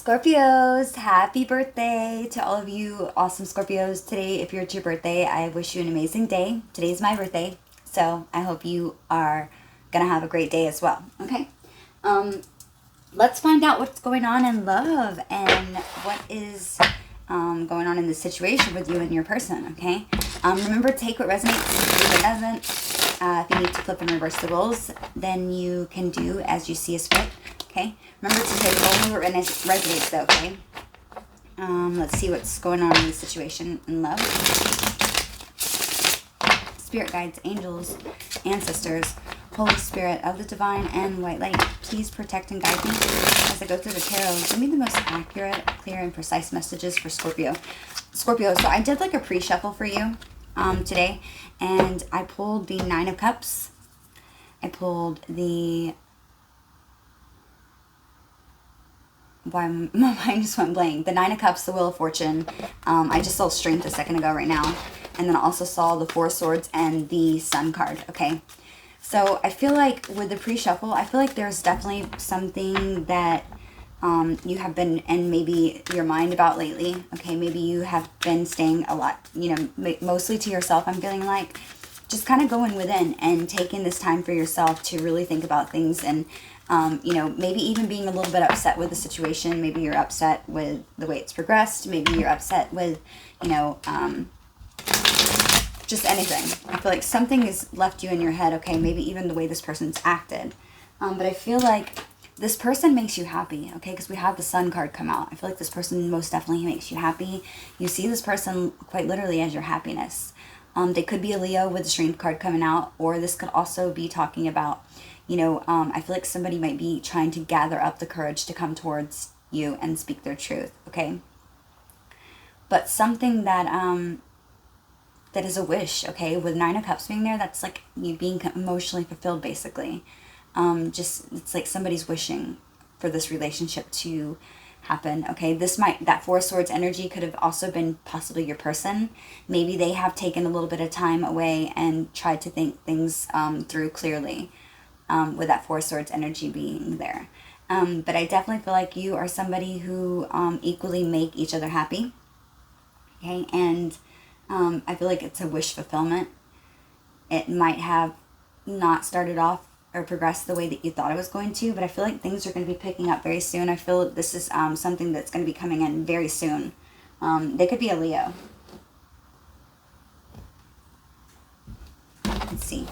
Scorpios, happy birthday to all of you awesome Scorpios. Today, if you're at your birthday, I wish you an amazing day. Today's my birthday, so I hope you are going to have a great day as well, okay? Let's find out what's going on in love and what is going on in this situation with you and your person, okay? Remember, take what resonates, leave what doesn't. If you need to flip and reverse the roles, then you can do as you see as fit, okay? Remember to take only what resonates, though, okay? Let's see what's going on in the situation in love. Spirit guides, angels, ancestors, Holy Spirit of the Divine, and White Light, please protect and guide me as I go through the tarot. Give me the most accurate, clear, and precise messages for Scorpio. Scorpio, so I did like a pre-shuffle for you today, and I pulled the Nine of Cups. I pulled the... Why my mind just went blank. The Nine of Cups, the Wheel of Fortune. I just saw Strength a second ago right now. And then I also saw the Four of Swords and the Sun card, okay? So I feel like with the pre-shuffle, I feel like there's definitely something that you have been in maybe your mind about lately. Okay, maybe you have been staying a lot, you know, mostly to yourself, I'm feeling like. Just kind of going within and taking this time for yourself to really think about things and, you know, maybe even being a little bit upset with the situation. Maybe you're upset with the way it's progressed. Maybe you're upset with, you know, just anything. I feel like something has left you in your head, okay? Maybe even the way this person's acted. But I feel like this person makes you happy, okay? Because we have the Sun card come out. I feel like this person most definitely makes you happy. You see this person quite literally as your happiness. They could be a Leo with the Strength card coming out, or this could also be talking about, you know, I feel like somebody might be trying to gather up the courage to come towards you and speak their truth, okay? But something that, that is a wish, okay? With Nine of Cups being there, that's like you being emotionally fulfilled, basically. Just, it's like somebody's wishing for this relationship to happen, okay? That Four of Swords energy could have also been possibly your person. Maybe they have taken a little bit of time away and tried to think things through clearly with that Four of Swords energy being there. But I definitely feel like you are somebody who equally make each other happy, okay? And I feel like it's a wish fulfillment. It might have not started off or progressed the way that you thought it was going to, but I feel like things are going to be picking up very soon. I feel this is something that's going to be coming in very soon. They could be a Leo. Let's see.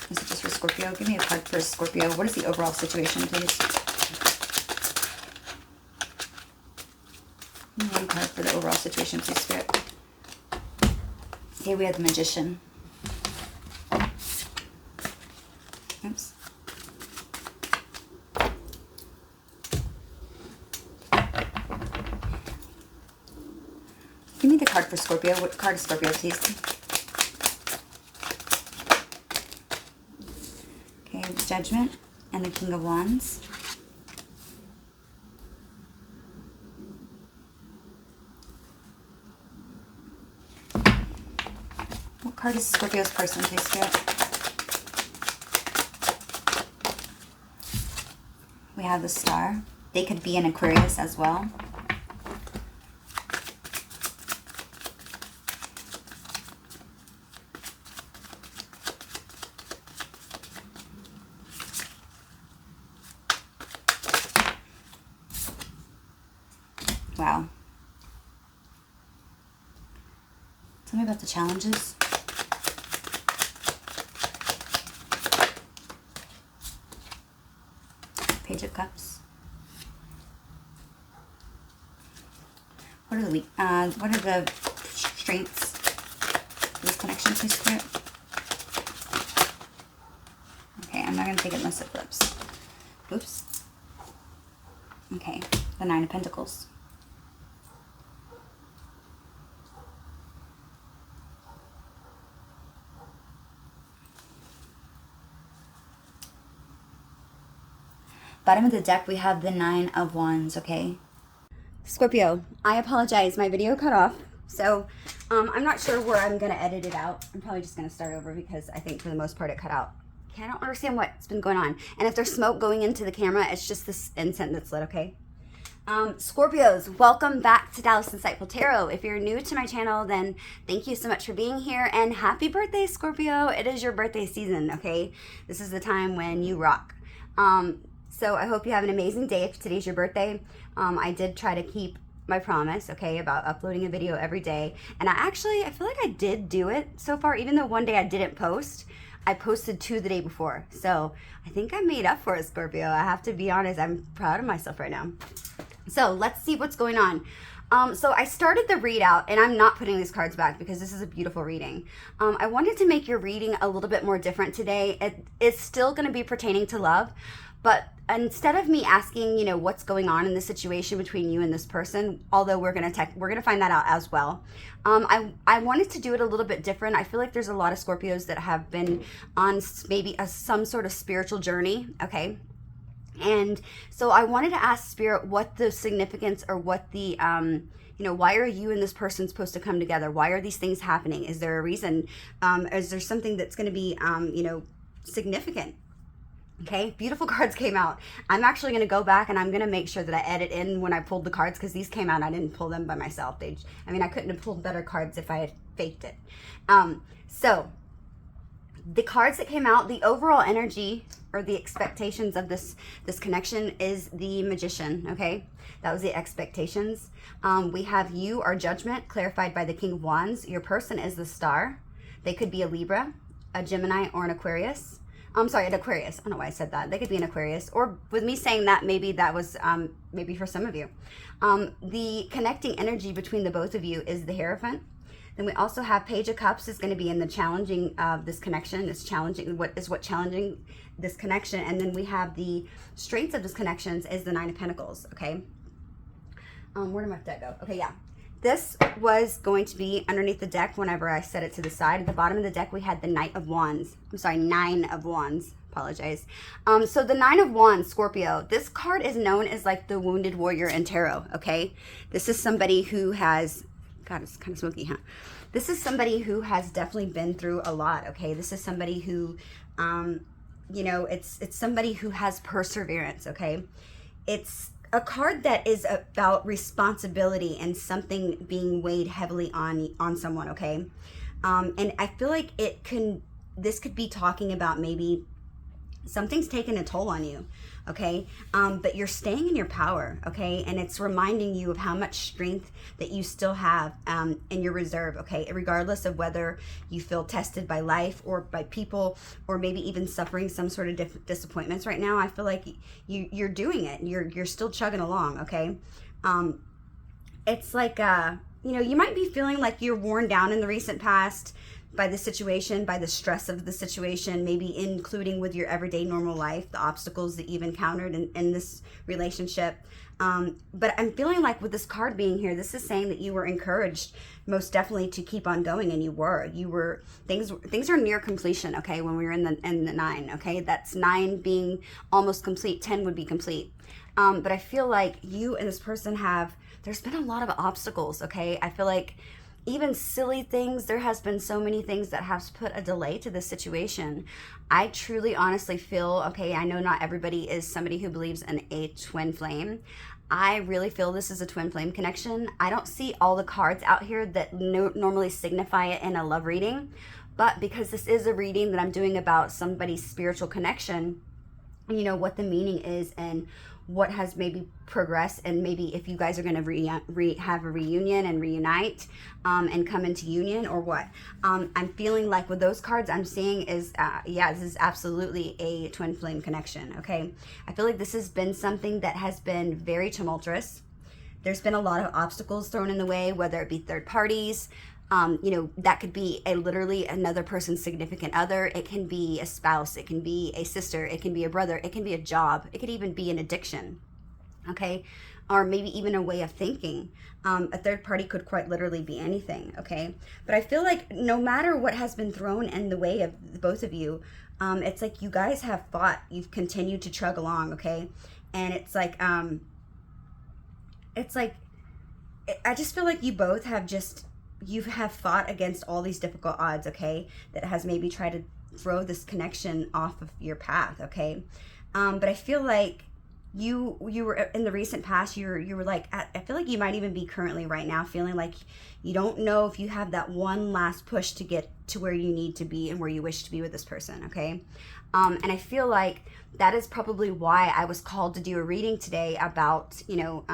Is it just for Scorpio? Give me a card for Scorpio. What is the overall situation, please? One card for the overall situation, please, Spirit. Okay, we have the Magician. Oops. Give me the card for Scorpio. What card is Scorpio, please? Okay, the Judgment and the King of Wands. What card is Scorpio's person, please, Spirit? We have the Star. They could be an Aquarius as well. Wow. Tell me about the challenges. Page of Cups. What are the strengths of this connection, please, Spirit? Okay, I'm not going to take it unless it flips. Oops. Okay, the Nine of Pentacles. Bottom of the deck, we have the Nine of Wands, okay? Scorpio, I apologize. My video cut off. So, I'm not sure where I'm going to edit it out. I'm probably just going to start over because I think for the most part it cut out. Okay, I don't understand what's been going on. And if there's smoke going into the camera, it's just this incense that's lit, okay? Scorpios, welcome back to Dallas Insightful Tarot. If you're new to my channel, then thank you so much for being here, and happy birthday, Scorpio. It is your birthday season, okay? This is the time when you rock. So I hope you have an amazing day if today's your birthday. I did try to keep my promise, okay, about uploading a video every day, and I feel like I did do it so far. Even though one day I didn't post, I posted 2 the day before. So I think I made up for it, Scorpio. I have to be honest, I'm proud of myself right now. So let's see what's going on. So I started the readout, and I'm not putting these cards back because this is a beautiful reading. I wanted to make your reading a little bit more different today. It's still going to be pertaining to love, but instead of me asking, you know, what's going on in the situation between you and this person, although we're gonna find that out as well. I wanted to do it a little bit different. I feel like there's a lot of Scorpios that have been on maybe some sort of spiritual journey, okay? And so I wanted to ask Spirit what the significance, or what the, you know, why are you and this person supposed to come together? Why are these things happening? Is there a reason? Is there something that's going to be, you know, significant? Okay, beautiful cards came out. I'm actually going to go back and I'm going to make sure that I edit in when I pulled the cards, because these came out, I didn't pull them by myself. I mean, I couldn't have pulled better cards if I had faked it. So the cards that came out, the overall energy or the expectations of this connection is the Magician, okay? That was the expectations. We have you, our Judgment, clarified by the King of Wands. Your person is the Star. They could be a Libra, a Gemini, or an Aquarius. I'm sorry, an Aquarius. I don't know why I said that. They could be an Aquarius. Or with me saying that, maybe that was maybe for some of you. The connecting energy between the both of you is the Hierophant. Then we also have Page of Cups is going to be in the challenging of this connection. It's challenging. What challenging this connection? And then we have the strengths of this connections is the Nine of Pentacles. Okay. Where did my deck go? Okay, yeah. This was going to be underneath the deck whenever I set it to the side. At the bottom of the deck, we had the Knight of Wands. I'm sorry, 9 of Wands. Apologize. So the 9 of Wands, Scorpio, this card is known as like the Wounded Warrior in Tarot, okay? This is somebody who has, God, it's kind of smoky, huh? This is somebody who has definitely been through a lot, okay? This is somebody who, you know, it's somebody who has perseverance, okay? It's a card that is about responsibility and something being weighed heavily on someone, okay? And I feel like this could be talking about maybe something's taken a toll on you, okay? But you're staying in your power, okay? And it's reminding you of how much strength that you still have in your reserve, okay? Regardless of whether you feel tested by life or by people, or maybe even suffering some sort of disappointments right now, I feel like you're doing it. You're still chugging along, okay? It's like, you know, you might be feeling like you're worn down in the recent past by the situation, by the stress of the situation, maybe including with your everyday normal life, the obstacles that you've encountered in this relationship. But I'm feeling like with this card being here, this is saying that you were encouraged most definitely to keep on going, and you were, things are near completion, okay, when we were in the 9, okay? That's 9 being almost complete, 10 would be complete. But I feel like you and this person there's been a lot of obstacles, okay? I feel like even silly things, there has been so many things that have put a delay to this situation. I truly honestly feel, okay, I know not everybody is somebody who believes in a twin flame. I really feel this is a twin flame connection. I don't see all the cards out here that normally signify it in a love reading, but because this is a reading that I'm doing about somebody's spiritual connection, you know, what the meaning is and what has maybe progressed, and maybe if you guys are going to have a reunion and reunite and come into union, or what. I'm feeling like with those cards I'm seeing is, yeah, this is absolutely a twin flame connection, okay? I feel like this has been something that has been very tumultuous. There's been a lot of obstacles thrown in the way, whether it be third parties, you know, that could be literally another person's significant other. It can be a spouse. It can be a sister. It can be a brother. It can be a job. It could even be an addiction, okay? Or maybe even a way of thinking. A third party could quite literally be anything, okay? But I feel like no matter what has been thrown in the way of both of you, it's like you guys have fought. You've continued to chug along, okay? And it's like I just feel like you both have you have fought against all these difficult odds, okay, that has maybe tried to throw this connection off of your path, okay? But I feel like you were in the recent past, you were like, I feel like you might even be currently right now feeling like you don't know if you have that one last push to get to where you need to be and where you wish to be with this person, okay? And I feel like that is probably why I was called to do a reading today about, you know,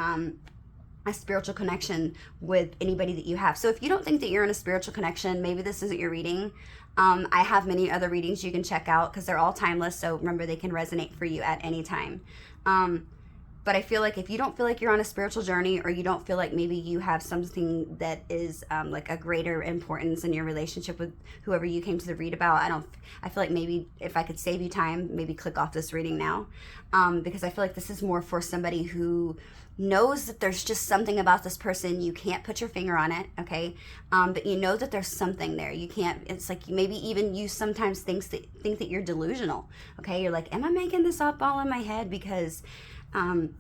a spiritual connection with anybody that you have. So if you don't think that you're in a spiritual connection, maybe this isn't your reading. I have many other readings you can check out because they're all timeless. So remember, they can resonate for you at any time. But I feel like if you don't feel like you're on a spiritual journey, or you don't feel like maybe you have something that is like a greater importance in your relationship with whoever you came to the read about, I feel like maybe if I could save you time, maybe click off this reading now. Because I feel like this is more for somebody who knows that there's just something about this person. You can't put your finger on it, okay? But you know that there's something there. You can't, it's like maybe even you sometimes think that you're delusional, okay? You're like, am I making this up all in my head? Because, you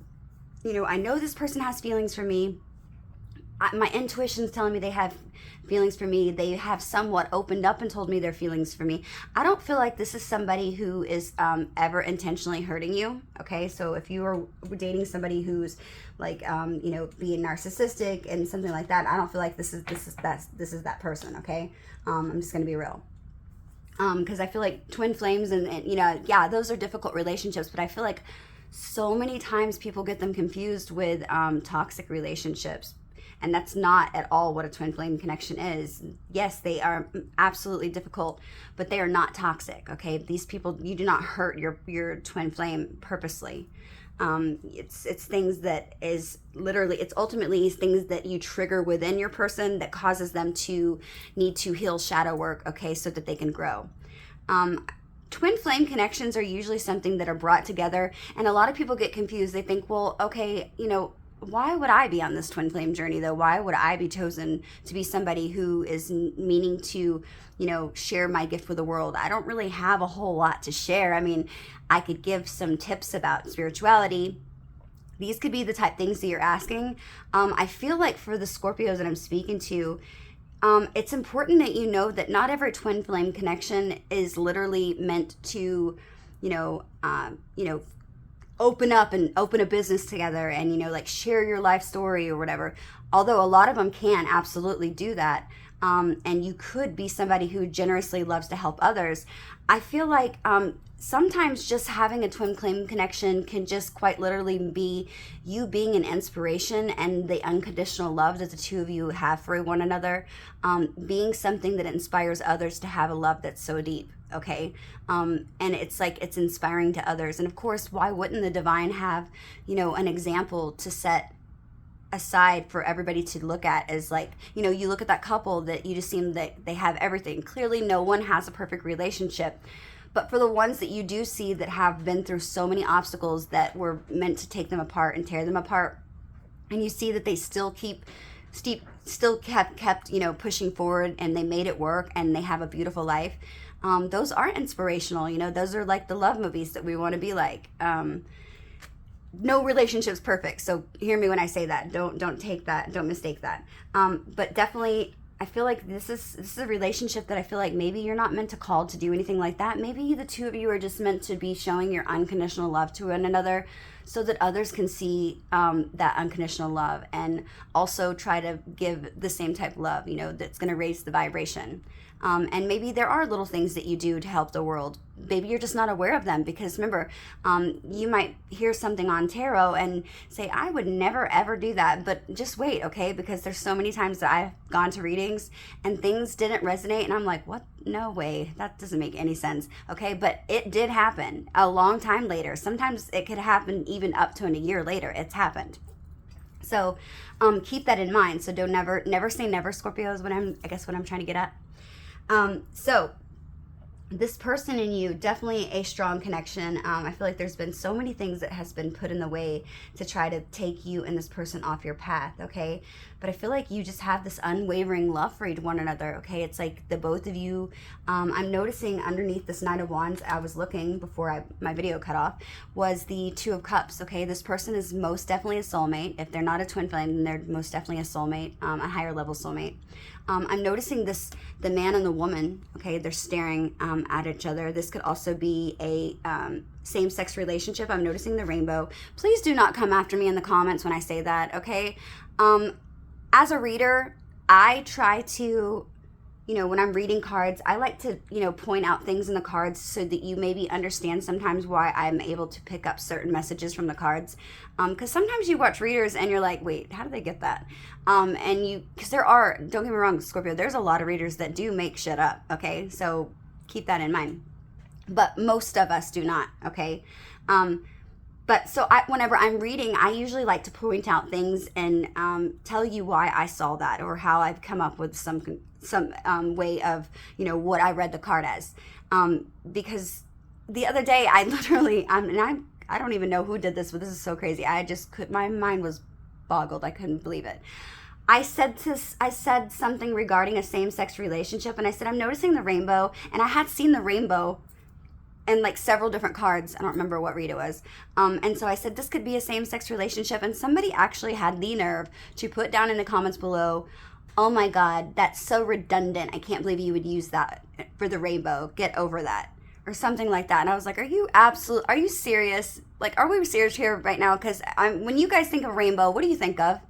know, I know this person has feelings for me. My intuition's telling me they have feelings for me. They have somewhat opened up and told me their feelings for me. I don't feel like this is somebody who is ever intentionally hurting you, okay? So if you are dating somebody who's like, you know, being narcissistic and something like that, I don't feel like this is that person, okay? I'm just gonna be real. Because I feel like twin flames and, you know, yeah, those are difficult relationships, but I feel like so many times people get them confused with toxic relationships. And that's not at all what a twin flame connection is. Yes, they are absolutely difficult, but they are not toxic, okay? These people, you do not hurt your twin flame purposely. It's things that is literally, it's ultimately things that you trigger within your person that causes them to need to heal shadow work, okay, so that they can grow. Twin flame connections are usually something that are brought together, and a lot of people get confused. They think, well, okay, you know, why would I be on this twin flame journey though? Why would I be chosen to be somebody who is meaning to, you know, share my gift with the world? I don't really have a whole lot to share. I mean, I could give some tips about spirituality. These could be the type things that you're asking. I feel like for the Scorpios that I'm speaking to, it's important that you know that not every twin flame connection is literally meant to, you know, open up and open a business together and, you know, like share your life story or whatever. Although a lot of them can absolutely do that. And you could be somebody who generously loves to help others. I feel like sometimes just having a twin flame connection can just quite literally be you being an inspiration and the unconditional love that the two of you have for one another, being something that inspires others to have a love that's so deep, okay? And it's like it's inspiring to others. And of course, why wouldn't the divine have, you know, an example to set aside for everybody to look at? As like, you know, you look at that couple that you just seem that they have everything. Clearly no one has a perfect relationship, but for the ones that you do see that have been through so many obstacles that were meant to take them apart and tear them apart, and you see that they still have kept, you know, pushing forward, and they made it work and they have a beautiful life, those are inspirational. You know, those are like the love movies that we want to be like. No relationship's perfect, so hear me when I say that. Don't take that, don't mistake that. But definitely, I feel like this is a relationship that I feel like maybe you're not meant to call to do anything like that. Maybe the two of you are just meant to be showing your unconditional love to one another, so that others can see that unconditional love, and also try to give the same type of love, you know, that's going to raise the vibration. And maybe there are little things that you do to help the world. Maybe you're just not aware of them, because remember, you might hear something on tarot and say, I would never ever do that. But just wait, okay? Because there's so many times that I've gone to readings and things didn't resonate, and I'm like, what? No way. That doesn't make any sense. Okay, but it did happen a long time later. Sometimes it could happen even up to a year later. It's happened. So keep that in mind. So don't never say never, Scorpio, is what I'm trying to get at. So this person and you, definitely a strong connection. I feel like there's been so many things that has been put in the way to try to take you and this person off your path, okay? But I feel like you just have this unwavering love for one another, okay? It's like the both of you, I'm noticing underneath this Knight of Wands, I was looking before my video cut off, was the Two of Cups, okay? This person is most definitely a soulmate. If they're not a twin flame, then they're most definitely a soulmate, a higher level soulmate. I'm noticing the man and the woman, okay, they're staring at each other. This could also be a same-sex relationship. I'm noticing the rainbow. Please do not come after me in the comments when I say that, okay? As a reader, I try to, when I'm reading cards, I like to, point out things in the cards so that you maybe understand sometimes why I'm able to pick up certain messages from the cards. Because sometimes you watch readers and you're like, wait, how did they get that? Because there are, don't get me wrong, Scorpio, there's a lot of readers that do make shit up, okay? So keep that in mind. But most of us do not, okay? But so whenever I'm reading, I usually like to point out things and tell you why I saw that or how I've come up with some way of, what I read the card as. Because the other day I literally, I don't even know who did this, but this is so crazy. My mind was boggled. I couldn't believe it. I said something regarding a same-sex relationship, and I said, I'm noticing the rainbow, and I had seen the rainbow and like several different cards. I don't remember what read it was. And so I said, this could be a same-sex relationship. And somebody actually had the nerve to put down in the comments below, oh my God, that's so redundant. I can't believe you would use that for the rainbow. Get over that. Or something like that. And I was like, are you serious? Like, are we serious here right now? Because when you guys think of rainbow, what do you think of?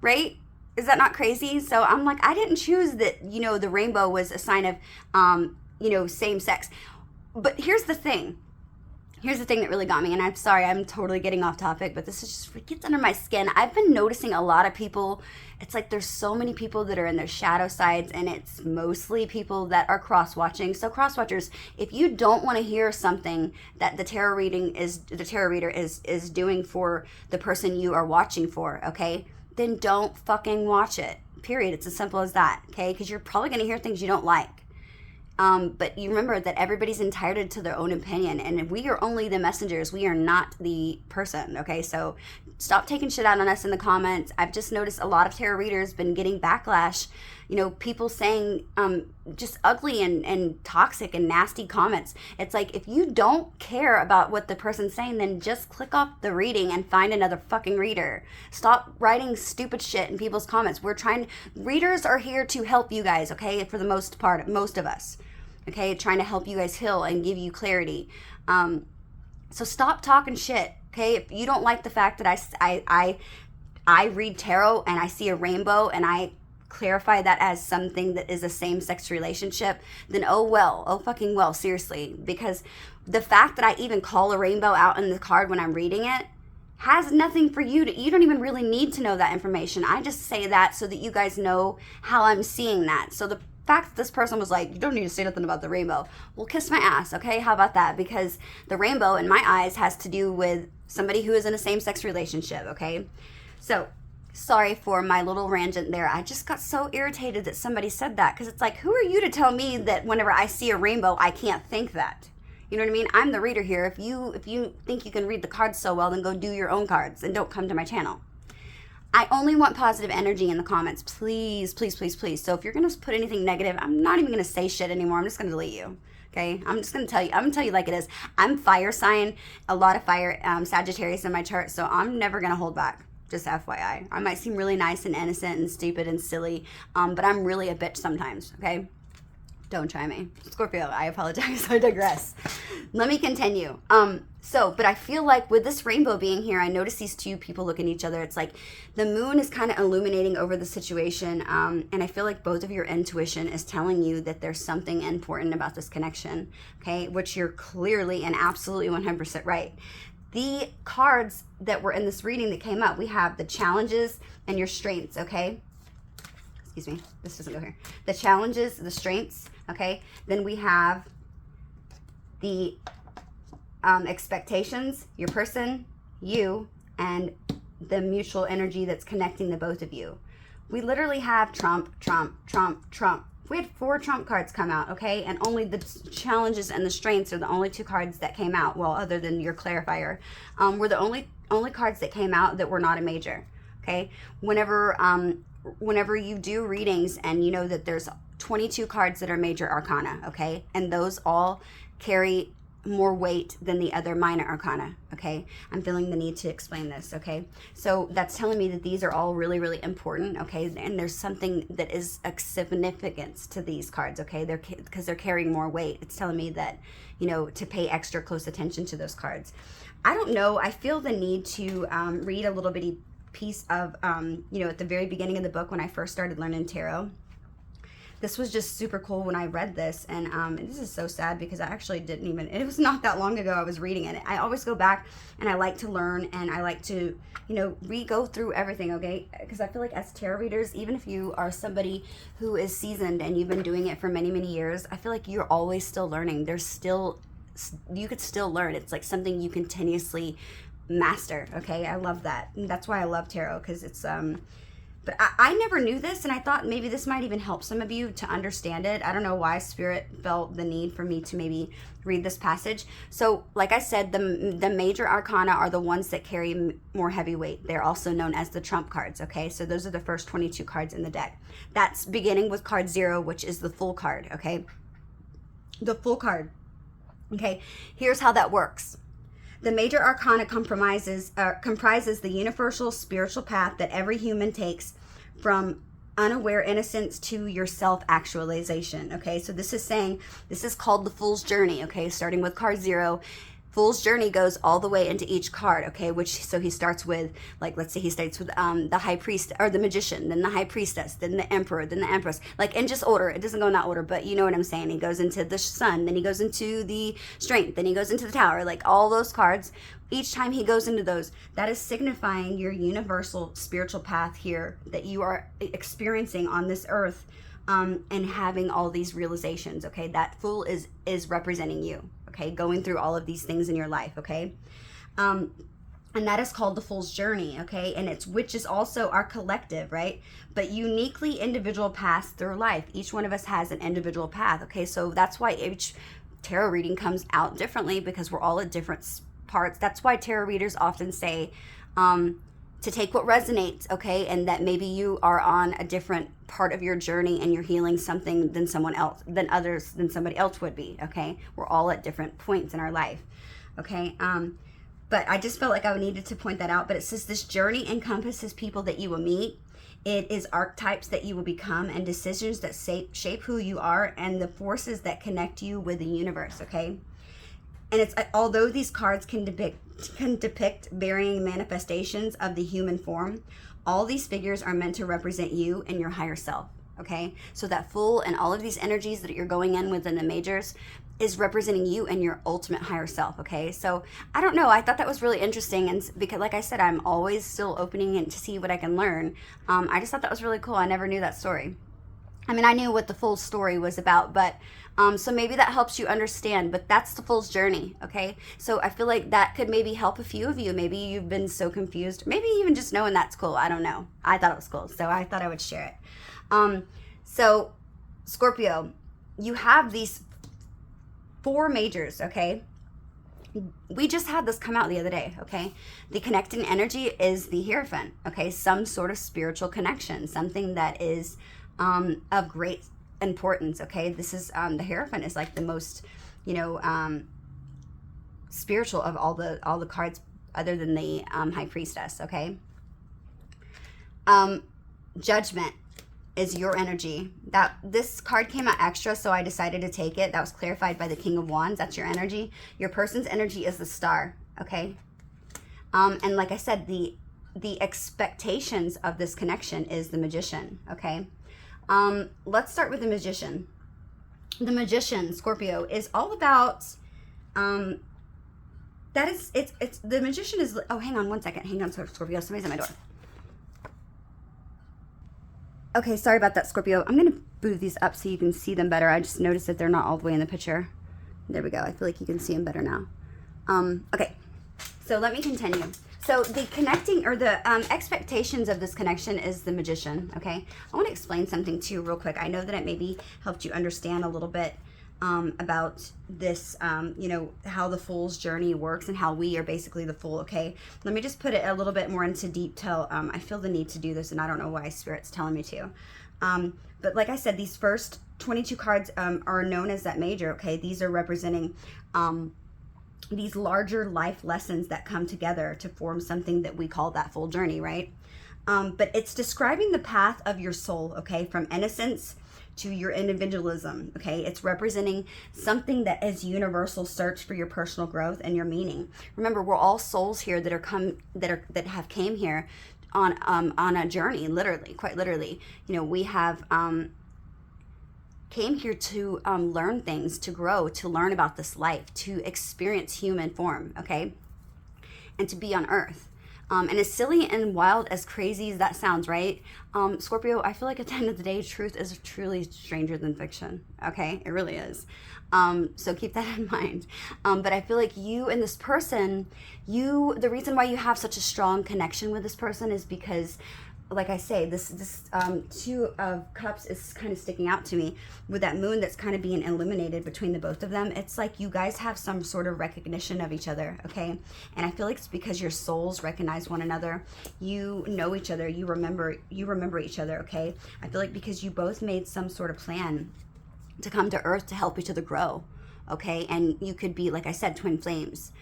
Right? Is that not crazy? So I'm like, I didn't choose that, the rainbow was a sign of, same sex. But here's the thing that really got me, and I'm sorry, I'm totally getting off topic, but this is just, it gets under my skin. I've been noticing a lot of people, it's like there's so many people that are in their shadow sides, and it's mostly people that are cross-watching. So cross-watchers, if you don't want to hear something that the tarot reader is doing for the person you are watching for, okay, then don't fucking watch it, period. It's as simple as that, okay, because you're probably going to hear things you don't like. But you remember that everybody's entitled to their own opinion, and we are only the messengers. We are not the person, okay? So stop taking shit out on us in the comments. I've just noticed a lot of tarot readers been getting backlash, people saying just ugly and toxic and nasty comments. It's like, if you don't care about what the person's saying, then just click off the reading and find another fucking reader. Stop writing stupid shit in people's comments. Readers are here to help you guys, okay? For the most part, most of us. Okay, trying to help you guys heal and give you clarity. So stop talking shit. Okay, if you don't like the fact that I read tarot and I see a rainbow and I clarify that as something that is a same-sex relationship, then oh fucking well, seriously. Because the fact that I even call a rainbow out in the card when I'm reading it has nothing for you you don't even really need to know that information. I just say that so that you guys know how I'm seeing that. So the fact that this person was like, you don't need to say nothing about the rainbow. Well, kiss my ass, okay? How about that? Because the rainbow, in my eyes, has to do with somebody who is in a same-sex relationship, okay? So, sorry for my little rant there. I just got so irritated that somebody said that, because it's like, who are you to tell me that whenever I see a rainbow, I can't think that? You know what I mean? I'm the reader here. If you think you can read the cards so well, then go do your own cards and don't come to my channel. I only want positive energy in the comments. Please, please, please, please. So if you're going to put anything negative, I'm not even going to say shit anymore. I'm just going to delete you. Okay? I'm going to tell you like it is. I'm fire sign, a lot of fire, Sagittarius in my chart, so I'm never going to hold back. Just FYI. I might seem really nice and innocent and stupid and silly, but I'm really a bitch sometimes, okay? Don't try me. Scorpio, I apologize. I digress. Let me continue. But I feel like with this rainbow being here, I notice these two people look at each other. It's like the moon is kind of illuminating over the situation. And I feel like both of your intuition is telling you that there's something important about this connection, okay? Which you're clearly and absolutely 100% right. The cards that were in this reading that came up, we have the challenges and your strengths, okay? Excuse me, this doesn't go here. The challenges, the strengths, okay? Then we have the expectations, your person, you, and the mutual energy that's connecting the both of you. We literally have Trump, Trump, Trump, Trump. We had 4 Trump cards come out, okay? And only the challenges and the strengths are the only 2 cards that came out, well, other than your clarifier, were the only cards that came out that were not a major, okay? Whenever you do readings and you know that there's 22 cards that are major arcana, okay? And those all carry more weight than the other minor arcana, okay? I'm feeling the need to explain this, okay? So that's telling me that these are all really, really important, okay? And there's something that is a significance to these cards, okay? Because they're carrying more weight. It's telling me that, you know, to pay extra close attention to those cards. I don't know. I feel the need to read a little bitty piece of, you know, at the very beginning of the book when I first started learning tarot. This was just super cool when I read this, and this is so sad because I actually didn't even, it was not that long ago I was reading it. I always go back and I like to learn, and I like to, you know, go through everything, okay? Because I feel like as tarot readers, even if you are somebody who is seasoned and you've been doing it for many, many years, I feel like you're always still learning. There's still, you could still learn. It's like something you continuously master, okay? I love that. And that's why I love tarot, because it's, but I never knew this, and I thought maybe this might even help some of you to understand it. I don't know why Spirit felt the need for me to maybe read this passage. So, like I said, the major arcana are the ones that carry more heavy weight. They're also known as the trump cards, okay? So those are the first 22 cards in the deck. That's beginning with card 0, which is the full card, okay? The full card, okay? Here's how that works. The major arcana comprises the universal spiritual path that every human takes from unaware innocence to your self-actualization, okay? So this is saying, this is called the Fool's Journey, okay? Starting with card 0. Fool's Journey goes all the way into each card, okay? So he starts with, like, let's say he starts with the High Priest, or the Magician, then the High Priestess, then the Emperor, then the Empress, like in just order. It doesn't go in that order, but you know what I'm saying. He goes into the Sun, then he goes into the Strength, then he goes into the Tower, like all those cards. Each time he goes into those, that is signifying your universal spiritual path here that you are experiencing on this earth, and having all these realizations, okay? That Fool is representing you, okay? Going through all of these things in your life, okay? And that is called the Fool's Journey, okay? And which is also our collective, right? But uniquely individual paths through life. Each one of us has an individual path, okay? So that's why each tarot reading comes out differently, because we're all at different parts. That's why tarot readers often say to take what resonates, okay? And that maybe you are on a different part of your journey and you're healing something than somebody else would be, okay? We're all at different points in our life, okay? But I just felt like I needed to point that out. But it says this journey encompasses people that you will meet. It is archetypes that you will become, and decisions that shape who you are, and the forces that connect you with the universe, okay? And it's, although these cards can depict varying manifestations of the human form, all these figures are meant to represent you and your higher self, okay? So that Fool and all of these energies that you're going in within the majors is representing you and your ultimate higher self, okay? So I don't know, I thought that was really interesting, and because like I said, I'm always still opening it to see what I can learn. I just thought that was really cool. I never knew that story. I mean, I knew what the Fool's story was about, but so maybe that helps you understand, but that's the Fool's Journey, okay? So I feel like that could maybe help a few of you. Maybe you've been so confused, maybe even just knowing that's cool. I don't know. I thought it was cool, so I thought I would share it. So Scorpio, you have these 4 majors, okay? We just had this come out the other day, okay? The connecting energy is the Hierophant, okay? Some sort of spiritual connection, something that is of great importance, okay? This is the Hierophant is like the most, you know, spiritual of all the cards, other than the High Priestess, okay? Judgment is your energy. This card came out extra, so I decided to take it. That was clarified by the King of Wands. That's your energy. Your person's energy is the Star, okay? And like I said, the expectations of this connection is the Magician, okay? Let's start with the Magician. The Magician, Scorpio, is all about, the Magician is, oh, hang on one second. Hang on, Scorpio, somebody's at my door. Okay, sorry about that, Scorpio. I'm going to move these up so you can see them better. I just noticed that they're not all the way in the picture. There we go. I feel like you can see them better now. Okay, so let me continue. So the connecting, or the expectations of this connection is the Magician, okay? I want to explain something to you real quick. I know that it maybe helped you understand a little bit about this, you know, how the Fool's journey works and how we are basically the Fool, okay? Let me just put it a little bit more into detail. I feel the need to do this, and I don't know why Spirit's telling me to. But like I said, these first 22 cards are known as that major, okay? These are representing these larger life lessons that come together to form something that we call that full journey, right? But it's describing the path of your soul, okay, from innocence to your individualism, okay? It's representing something that is universal search for your personal growth and your meaning. Remember, we're all souls here that have came here on a journey, literally, quite literally. You know, we have came here to learn things, to grow, to learn about this life, to experience human form, okay? And to be on earth. And as silly and wild, as crazy as that sounds, right? Scorpio, I feel like at the end of the day, truth is truly stranger than fiction, okay? It really is. So keep that in mind. But I feel like you and this person, the reason why you have such a strong connection with this person is because, like I say, this Two of Cups is kind of sticking out to me with that moon that's kind of being illuminated between the both of them. It's like you guys have some sort of recognition of each other, okay? And I feel like it's because your souls recognize one another. You know each other. You remember each other, okay? I feel like because you both made some sort of plan to come to Earth to help each other grow, okay? And you could be, like I said, twin flames.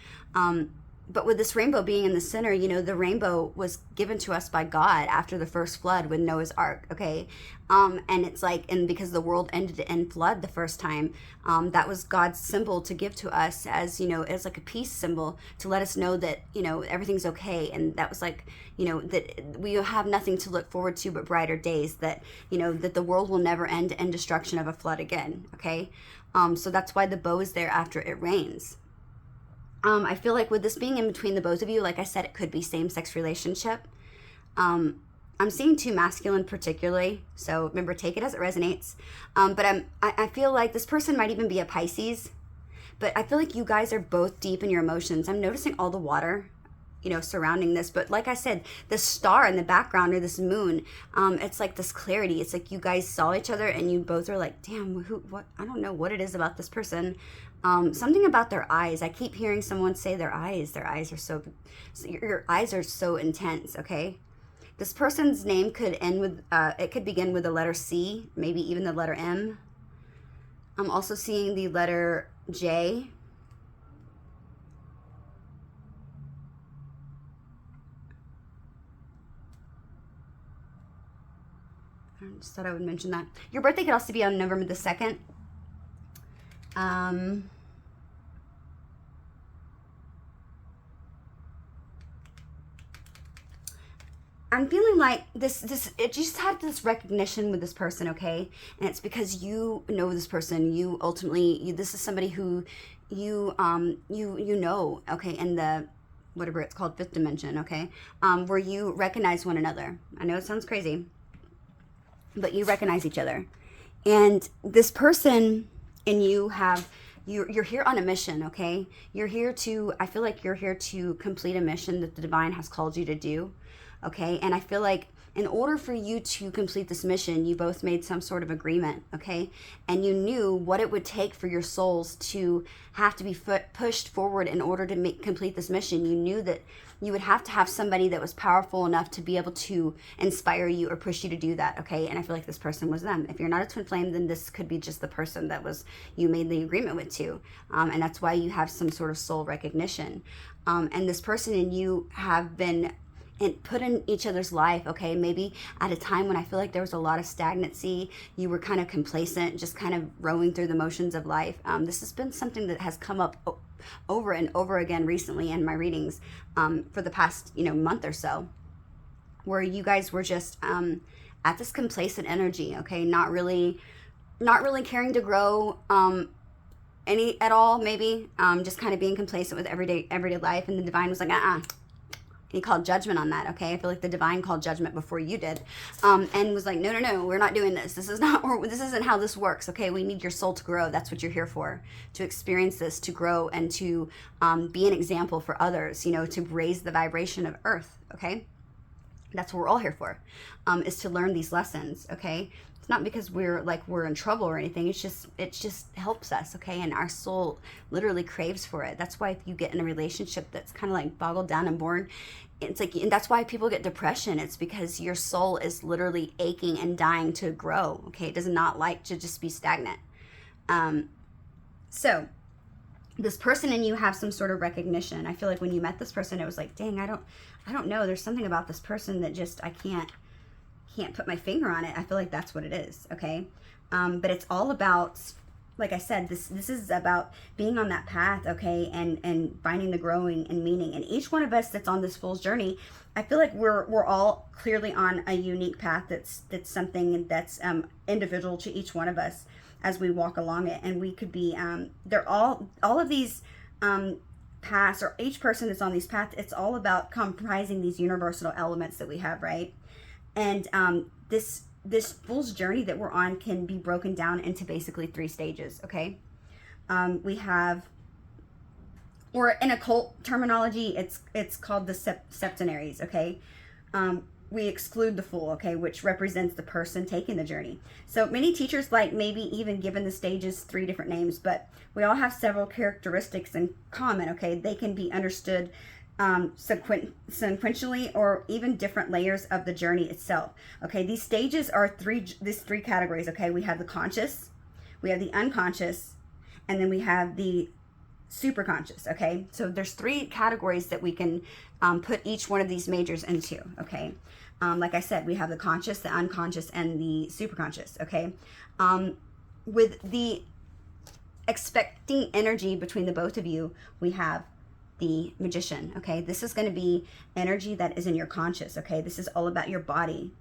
But with this rainbow being in the center, you know, the rainbow was given to us by God after the first flood with Noah's Ark, okay? And it's like, and because the world ended in flood the first time, that was God's symbol to give to us as, you know, as like a peace symbol to let us know that, you know, everything's okay. And that was like, you know, that we have nothing to look forward to but brighter days, that, you know, that the world will never end in destruction of a flood again, okay? So that's why the bow is there after it rains. I feel like with this being in between the both of you, like I said, it could be same-sex relationship. I'm seeing two masculine particularly, so remember, take it as it resonates. But I feel like this person might even be a Pisces, but I feel like you guys are both deep in your emotions. I'm noticing all the water, you know, surrounding this. But like I said, the star in the background, or this moon, it's like this clarity. It's like you guys saw each other and you both are like, damn, what? I don't know what it is about this person. Something about their eyes. I keep hearing someone say their eyes are so your eyes are so intense, okay? This person's name could end with, it could begin with the letter C, maybe even the letter M. I'm also seeing the letter J. I just thought I would mention that. Your birthday could also be on November the 2nd. I'm feeling like it just had this recognition with this person, okay? And it's because you know this person. You ultimately, this is somebody who you know, okay, in the, whatever it's called, fifth dimension, okay? Where you recognize one another. I know it sounds crazy, but you recognize each other. And this person and you have, you're here on a mission, okay? You're here to, I feel like you're here to complete a mission that the divine has called you to do. Okay, and I feel like in order for you to complete this mission, you both made some sort of agreement, okay? And you knew what it would take for your souls to have to be pushed forward in order to complete this mission. You knew that you would have to have somebody that was powerful enough to be able to inspire you or push you to do that, okay? And I feel like this person was them. If you're not a twin flame, then this could be just the person that was you made the agreement with too. And that's why you have some sort of soul recognition. And this person and you have been and put in each other's life, okay? Maybe at a time when I feel like there was a lot of stagnancy, you were kind of complacent, just kind of rowing through the motions of life. This has been something that has come up over and over again recently in my readings for the past, you know, month or so, where you guys were just at this complacent energy, okay? Not really caring to grow any at all, maybe. Just kind of being complacent with everyday life, and the divine was like, He called judgment on that, okay? I feel like the divine called judgment before you did, and was like, no, we're not doing this. This isn't how this works, okay? We need your soul to grow. That's what you're here for, to experience this, to grow, and to be an example for others, you know, to raise the vibration of Earth, okay? That's what we're all here for, is to learn these lessons, okay? It's not because we're in trouble or anything. It just helps us, okay? And our soul literally craves for it. That's why if you get in a relationship that's kind of like boggled down and bored, it's like, and that's why people get depression. It's because your soul is literally aching and dying to grow, okay? It does not like to just be stagnant. So this person and you have some sort of recognition. I feel like when you met this person, it was like, dang, I don't know. There's something about this person that just, I can't put my finger on it. I feel like that's what it is. Okay. But it's all about, like I said, this is about being on that path, okay, and finding the growing and meaning. And each one of us that's on this fool's journey, I feel like we're all clearly on a unique path that's something that's individual to each one of us as we walk along it. And we could be they're all of these paths, or each person that's on these paths, it's all about comprising these universal elements that we have, right? And this fool's journey that we're on can be broken down into basically 3 stages, okay? We have, or in occult terminology, it's called the septenaries, okay? We exclude the fool, okay, which represents the person taking the journey. So many teachers like maybe even given the stages 3 different names, but we all have several characteristics in common, okay? They can be understood sequentially, or even different layers of the journey itself. Okay, these stages are these three categories. Okay, we have the conscious, we have the unconscious, and then we have the superconscious. Okay, so there's 3 categories that we can put each one of these majors into. Okay, like I said, we have the conscious, the unconscious, and the superconscious. Okay, with the expecting energy between the both of you, we have the magician. Okay, this is going to be energy that is in your conscious. Okay, this is all about your body.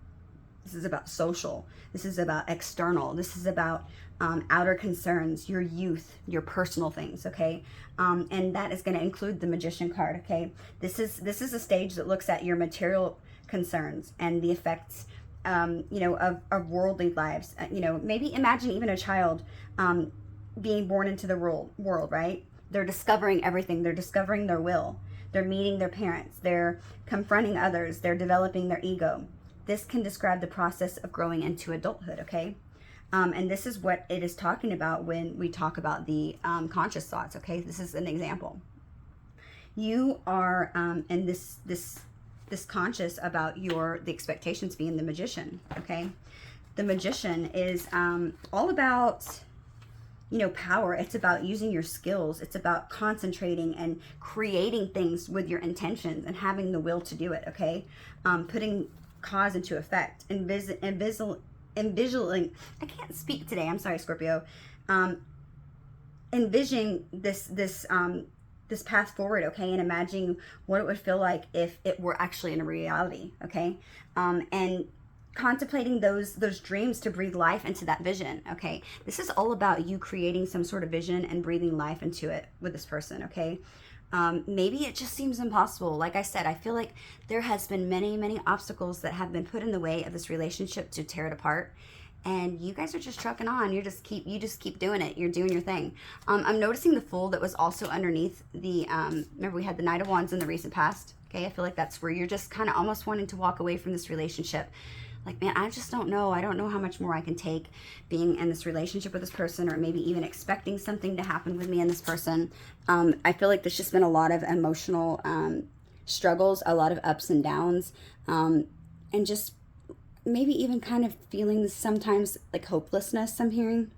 This is about social. This is about external. This is about outer concerns, your youth, your personal things. Okay, and that is going to include the magician card. Okay, this is a stage that looks at your material concerns and the effects you know, of worldly lives. You know, maybe imagine even a child being born into the world, right? They're discovering everything. They're discovering their will. They're meeting their parents. They're confronting others. They're developing their ego. This can describe the process of growing into adulthood, okay? And this is what it is talking about when we talk about the conscious thoughts, okay? This is an example. You are in this conscious about the expectations being the magician, okay? The magician is all about, you know, power. It's about using your skills. It's about concentrating and creating things with your intentions and having the will to do it, okay? Putting cause into effect, envisioning, I can't speak today, I'm sorry, Scorpio. Envisioning this path forward, okay? And imagining what it would feel like if it were actually in a reality, okay? And contemplating those dreams to breathe life into that vision, okay? This is all about you creating some sort of vision and breathing life into it with this person, okay? Maybe it just seems impossible. Like I said, I feel like there has been many obstacles that have been put in the way of this relationship to tear it apart. And you guys are just trucking on. You just keep doing it. You're doing your thing. I'm noticing the Fool that was also underneath the, remember we had the Knight of Wands in the recent past. Okay, I feel like that's where you're just kind of almost wanting to walk away from this relationship. Like, man, I just don't know. I don't know how much more I can take being in this relationship with this person, or maybe even expecting something to happen with me and this person. I feel like there's just been a lot of emotional struggles, a lot of ups and downs, and just maybe even kind of feeling sometimes like hopelessness I'm hearing.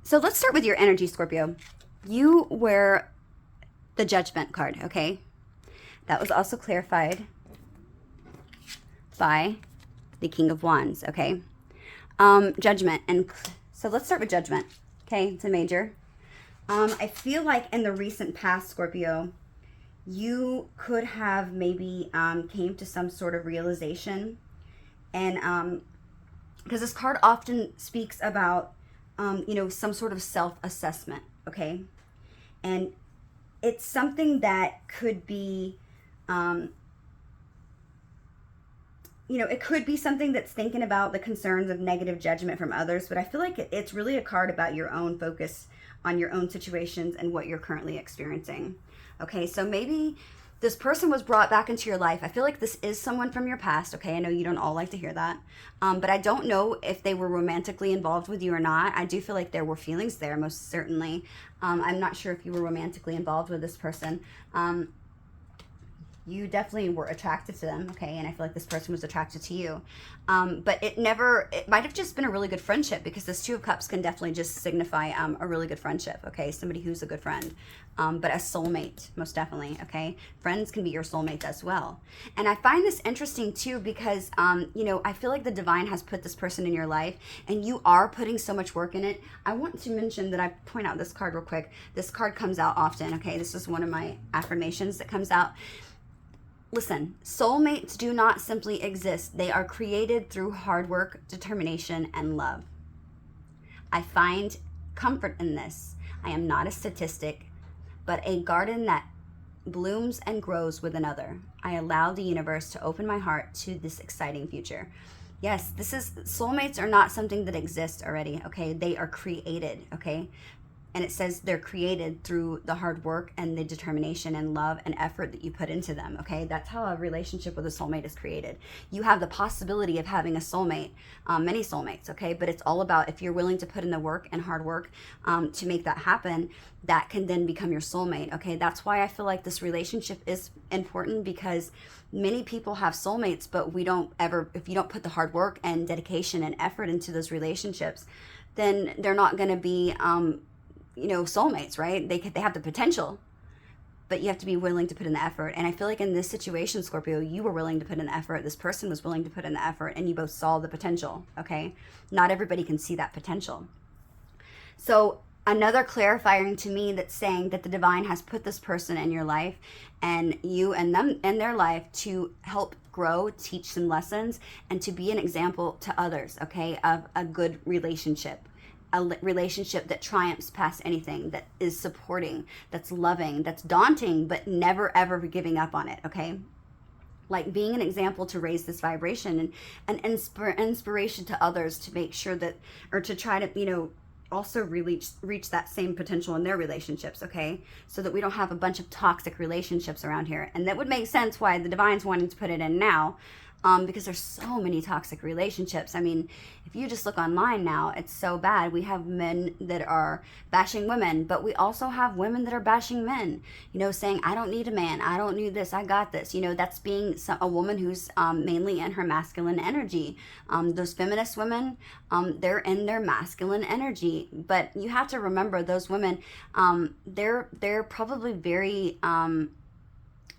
So let's start with your energy, Scorpio. You wear the Judgment card, okay? That was also clarified by the King of Wands, okay? Judgment. And so let's start with Judgment, okay? It's a major. I feel like in the recent past, Scorpio, you could have maybe came to some sort of realization. And because this card often speaks about, you know, some sort of self-assessment, okay? And it's something that could be, you know, it could be something that's thinking about the concerns of negative judgment from others, but I feel like it's really a card about your own focus on your own situations and what you're currently experiencing. Okay, so maybe this person was brought back into your life. I feel like this is someone from your past, okay? I know you don't all like to hear that, but I don't know if they were romantically involved with you or not. I do feel like there were feelings there, most certainly. I'm not sure if you were romantically involved with this person. You definitely were attracted to them, okay? And I feel like this person was attracted to you. But it might have just been a really good friendship, because this Two of Cups can definitely just signify a really good friendship, okay? Somebody who's a good friend. But a soulmate, most definitely, okay? Friends can be your soulmates as well. And I find this interesting too, because, you know, I feel like the divine has put this person in your life and you are putting so much work in it. I want to mention that I point out this card real quick. This card comes out often, okay? This is one of my affirmations that comes out. Listen, soulmates do not simply exist. They are created through hard work, determination, and love. I find comfort in this. I am not a statistic, but a garden that blooms and grows with another. I allow the universe to open my heart to this exciting future. Yes, soulmates are not something that exists already, okay? They are created, okay? And it says they're created through the hard work and the determination and love and effort that you put into them, okay? That's how a relationship with a soulmate is created. You have the possibility of having a soulmate, many soulmates, okay? But it's all about, if you're willing to put in the work and hard work to make that happen, that can then become your soulmate, okay? That's why I feel like this relationship is important, because many people have soulmates, but if you don't put the hard work and dedication and effort into those relationships, then they're not going to be, you know, soulmates, right? They have the potential, but you have to be willing to put in the effort. And I feel like in this situation, Scorpio, you were willing to put in the effort. This person was willing to put in the effort, and you both saw the potential, okay? Not everybody can see that potential. So another clarifying to me that's saying that the divine has put this person in your life and you and them in their life to help grow, teach some lessons, and to be an example to others, okay, of a good relationship. A relationship that triumphs past anything, that is supporting, that's loving, that's daunting, but never ever giving up on it, okay? Like being an example to raise this vibration and an inspiration to others to make sure that, or to try to, you know, also reach that same potential in their relationships, okay? So that we don't have a bunch of toxic relationships around here. And that would make sense why the divine's wanting to put it in now. Because there's so many toxic relationships. I mean, if you just look online now, it's so bad. We have men that are bashing women, but we also have women that are bashing men, you know, saying, I don't need a man, I don't need this, I got this. You know, that's being a woman who's mainly in her masculine energy. Those feminist women, they're in their masculine energy. But you have to remember, those women, they're probably very,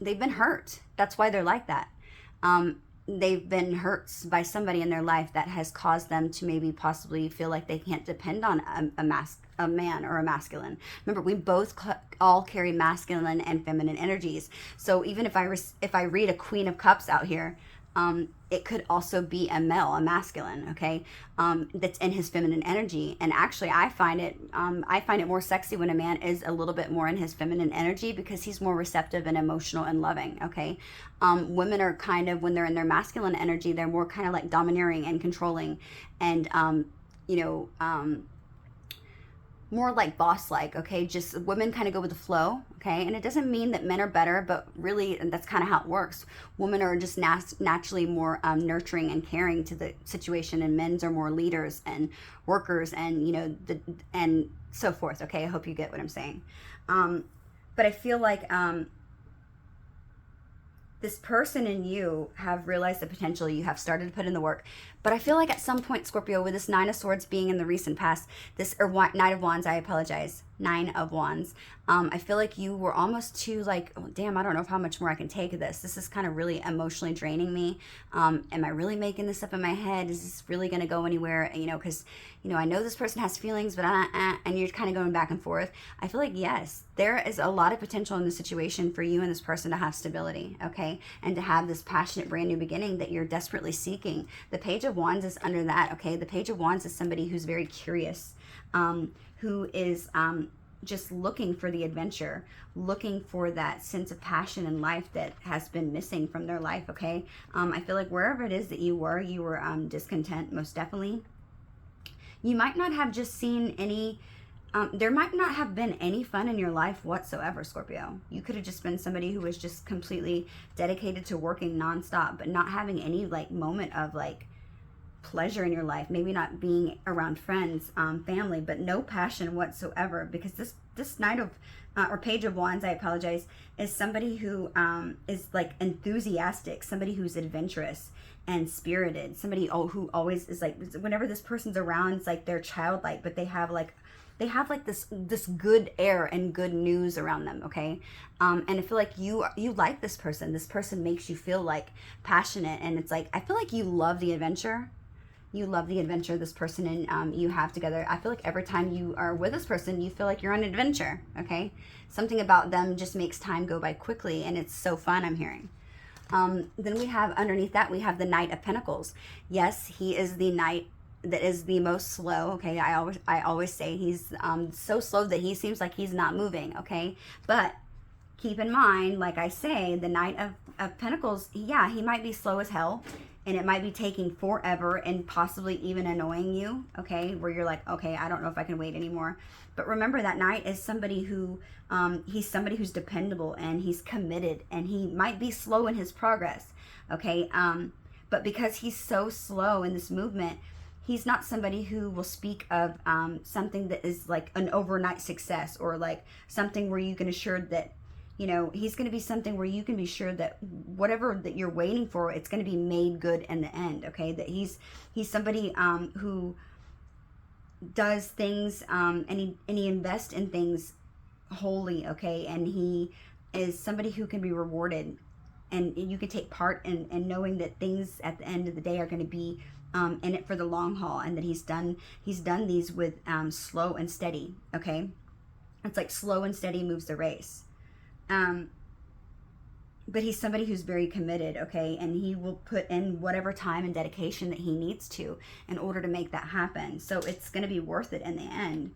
they've been hurt. That's why they're like that. They've been hurt by somebody in their life that has caused them to maybe possibly feel like they can't depend on a man or a masculine. Remember, we both all carry masculine and feminine energies. So even if I read a Queen of Cups out here, it could also be a male, a masculine, okay, that's in his feminine energy. And actually, I find it more sexy when a man is a little bit more in his feminine energy, because he's more receptive and emotional and loving, okay? Women are kind of, when they're in their masculine energy, they're more kind of like domineering and controlling, and you know, more like boss-like, okay? Just women kind of go with the flow, okay? And it doesn't mean that men are better, but really that's kind of how it works. Women are just naturally more nurturing and caring to the situation, and men's are more leaders and workers and, you know, and so forth, okay? I hope you get what I'm saying. But I feel like this person and you have realized the potential. You have started to put in the work. But I feel like at some point, Scorpio, with this Nine of Swords being in the recent past, Nine of Wands, I apologize, Nine of Wands, I feel like you were almost too like, oh, damn, I don't know how much more I can take of this. This is kind of really emotionally draining me. Am I really making this up in my head? Is this really going to go anywhere? You know, because, you know, I know this person has feelings, but and you're kind of going back and forth. I feel like, yes, there is a lot of potential in this situation for you and this person to have stability, okay? And to have this passionate brand new beginning that you're desperately seeking. The Page of Wands is under that, okay? The Page of Wands is somebody who's very curious, who is just looking for the adventure, looking for that sense of passion in life that has been missing from their life, okay? I feel like wherever it is that you were discontent, most definitely. You might not have just seen any, there might not have been any fun in your life whatsoever, Scorpio. You could have just been somebody who was just completely dedicated to working nonstop, but not having any like moment of like pleasure in your life, maybe not being around friends, family, but no passion whatsoever, because this Knight of or Page of Wands, I apologize, is somebody who is like enthusiastic, somebody who's adventurous and spirited, somebody who always is like, whenever this person's around, it's like they're childlike, but they have like this good air and good news around them, okay? And I feel like you like this person. This person makes you feel like passionate, and it's like, I feel like you love the adventure. You love the adventure this person and you have together. I feel like every time you are with this person, you feel like you're on an adventure, okay? Something about them just makes time go by quickly, and it's so fun, I'm hearing. Then we have, underneath that, we have the Knight of Pentacles. Yes, he is the knight that is the most slow, okay? I always say he's so slow that he seems like he's not moving, okay? But keep in mind, like I say, the Knight of Pentacles, yeah, he might be slow as hell, and it might be taking forever and possibly even annoying you, okay? Where you're like, okay, I don't know if I can wait anymore. But remember, that Knight is somebody who, he's somebody who's dependable, and he's committed, and he might be slow in his progress, okay? But because he's so slow in this movement, he's not somebody who will speak of something that is like an overnight success, or like something where you can assure that, you know, he's going to be something where you can be sure that whatever that you're waiting for, it's going to be made good in the end, okay? That he's somebody who does things and he invests in things wholly, okay? And he is somebody who can be rewarded, and you can take part in knowing that things at the end of the day are going to be in it for the long haul, and that he's done these with slow and steady, okay? It's like slow and steady moves the race. But he's somebody who's very committed, okay? And he will put in whatever time and dedication that he needs to in order to make that happen. So it's going to be worth it in the end.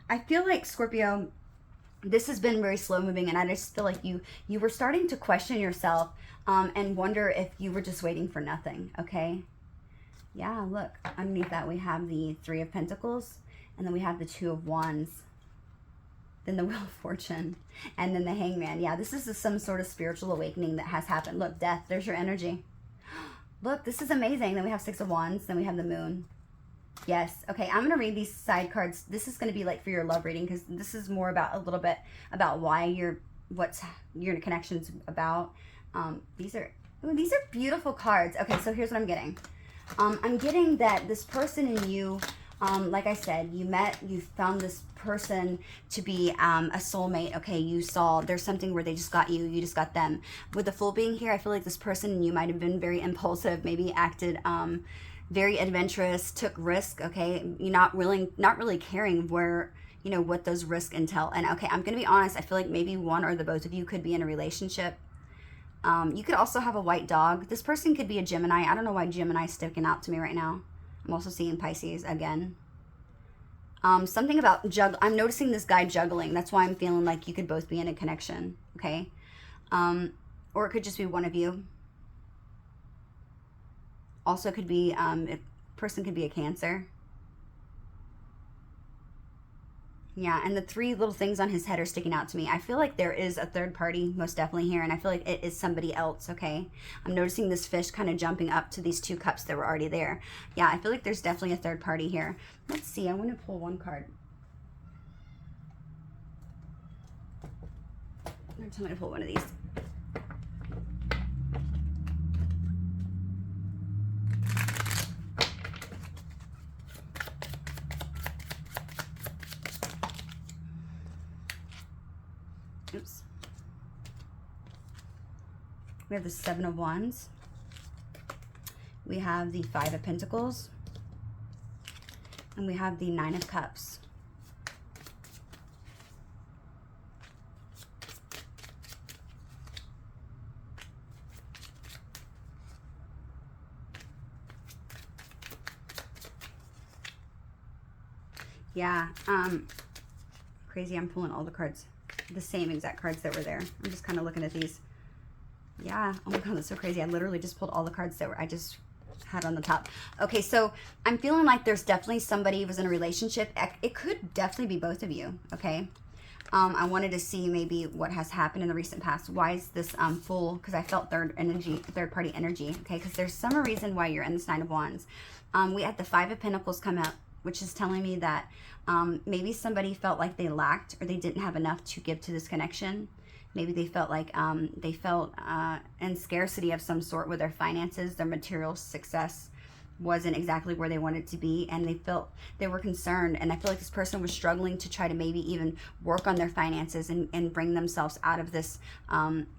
I feel like, Scorpio, this has been very slow moving, and I just feel like you were starting to question yourself and wonder if you were just waiting for nothing, okay? Yeah, look, underneath that we have the Three of Pentacles, and then we have the Two of Wands, then the Wheel of Fortune, and then the Hangman. Yeah, this is some sort of spiritual awakening that has happened. Look, Death, there's your energy. Look, this is amazing. Then we have Six of Wands, then we have the Moon. Yes. Okay, I'm going to read these side cards. This is going to be like for your love reading, because this is more about a little bit about why what's your connections about. These are beautiful cards. Okay, so here's what I'm getting. I'm getting that this person and you, like I said, you found this person to be a soulmate, okay? You saw there's something where they just got you just got them. With the Fool being here, I feel like this person and you might have been very impulsive, maybe acted very adventurous, took risk, okay? You're not really caring where, you know, what those risks entail. And okay, I'm gonna be honest, I feel like maybe one or the both of you could be in a relationship. You could also have a white dog. This person could be a Gemini. I don't know why Gemini is sticking out to me right now. I'm also seeing Pisces again. Something about I'm noticing this guy juggling. That's why I'm feeling like you could both be in a connection, okay? Or it could just be one of you. Also could be, a person could be a Cancer. Yeah, and the three little things on his head are sticking out to me. I feel like there is a third party most definitely here, and I feel like it is somebody else, okay? I'm noticing this fish kind of jumping up to these two cups that were already there. Yeah, I feel like there's definitely a third party here. Let's see, I want to pull one card. Tell me to pull one of these. Oops. We have the Seven of Wands. We have the Five of Pentacles. And we have the Nine of Cups. Yeah, crazy, I'm pulling all the cards the same exact cards that were there. I'm just kind of looking at these. Yeah. Oh my God, that's so crazy. I literally just pulled all the cards that I just had on the top. Okay, so I'm feeling like there's definitely somebody who was in a relationship. It could definitely be both of you, okay? I wanted to see maybe what has happened in the recent past. Why is this full? Because I felt third party energy, okay? Because there's some reason why you're in this Nine of Wands. We had the Five of Pentacles come out, which is telling me that maybe somebody felt like they lacked or they didn't have enough to give to this connection. Maybe they felt like in scarcity of some sort with their finances, their material success wasn't exactly where they wanted to be, and they were concerned. And I feel like this person was struggling to try to maybe even work on their finances and bring themselves out of this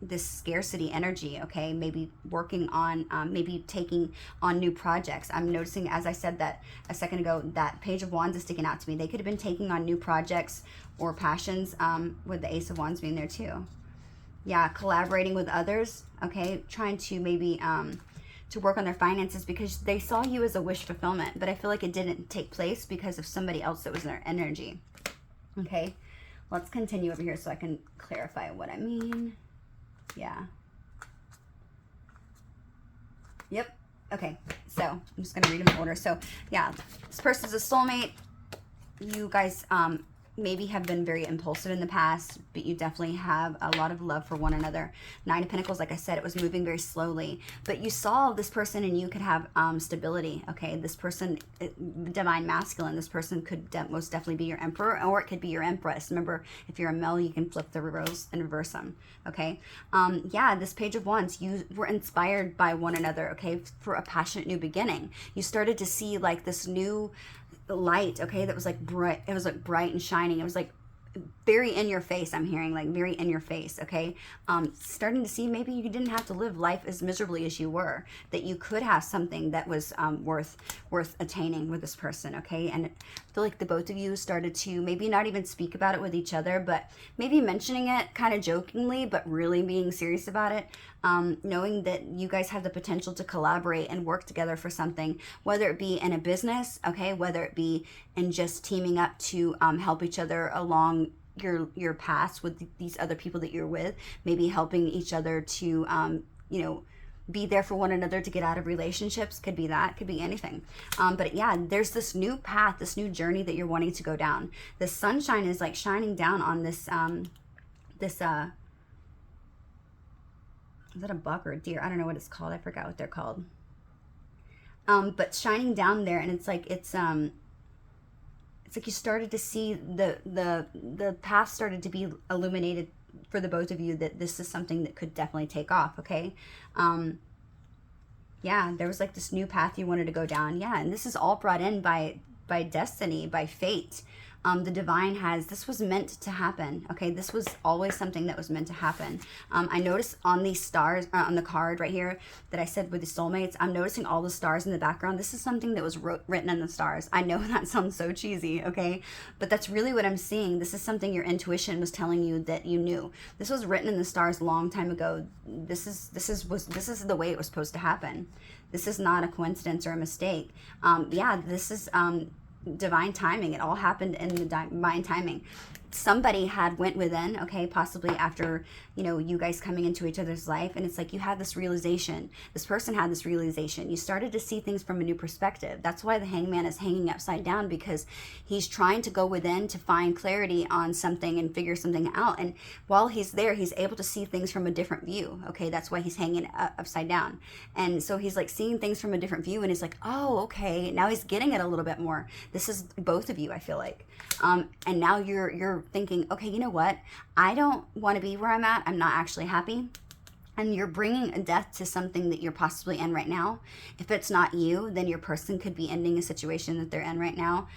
this scarcity energy, okay? Maybe working on maybe taking on new projects. I'm noticing, as I said that a second ago, that Page of Wands is sticking out to me. They could have been taking on new projects or passions, with the Ace of Wands being there too. Yeah, collaborating with others, okay? Trying to maybe to work on their finances because they saw you as a wish fulfillment, but I feel like it didn't take place because of somebody else that was in their energy. Okay, let's continue over here so I can clarify what I mean. Yeah. Yep. Okay, so I'm just going to read them in order. So, yeah, this person's a soulmate. You guys maybe have been very impulsive in the past, but you definitely have a lot of love for one another. Nine of Pentacles, like I said, it was moving very slowly, but you saw this person and you could have stability, okay? This person, divine masculine, this person could most definitely be your emperor, or it could be your empress. Remember, if you're a male, you can flip the roles and reverse them, okay? Yeah, this Page of Wands, you were inspired by one another, okay, for a passionate new beginning. You started to see like this new light, okay, that was like bright. It was like bright and shining. It was like very in your face. I'm hearing like very in your face, okay? Starting to see maybe you didn't have to live life as miserably as you were, that you could have something that was worth attaining with this person, okay? And I feel like the both of you started to maybe not even speak about it with each other, but maybe mentioning it kind of jokingly, but really being serious about it, knowing that you guys have the potential to collaborate and work together for something, whether it be in a business, okay, whether it be in just teaming up to help each other along your paths with these other people that you're with, maybe helping each other to you know, be there for one another to get out of relationships. Could be that, could be anything. But yeah, there's this new path, this new journey that you're wanting to go down. The sunshine is like shining down on this is that a buck or a deer? I don't know what it's called. I forgot what they're called. But shining down there, and it's like you started to see the path started to be illuminated for the both of you, that this is something that could definitely take off, okay? Yeah, there was like this new path you wanted to go down. Yeah, and this is all brought in by destiny, by fate. The divine this was meant to happen, okay? This was always something that was meant to happen. I noticed on these stars, on the card right here that I said with the soulmates, I'm noticing all the stars in the background. This is something that was written in the stars. I know that sounds so cheesy, okay? But that's really what I'm seeing. This is something your intuition was telling you that you knew. This was written in the stars a long time ago. This is the way it was supposed to happen. This is not a coincidence or a mistake. Yeah, this is divine timing. It all happened in the divine timing. Somebody had went within, okay, possibly after, you know, you guys coming into each other's life, and it's like you had this realization. This person had this realization. You started to see things from a new perspective. That's why the hangman is hanging upside down, because he's trying to go within to find clarity on something and figure something out. And while he's there, he's able to see things from a different view, okay? That's why he's hanging upside down. And so he's like seeing things from a different view, and he's like, oh, okay, now he's getting it a little bit more. This is both of you, I feel like. And now you're thinking, okay, you know what? I don't want to be where I'm at. I'm not actually happy. And you're bringing a death to something that you're possibly in right now. If it's not you, then your person could be ending a situation that they're in right now.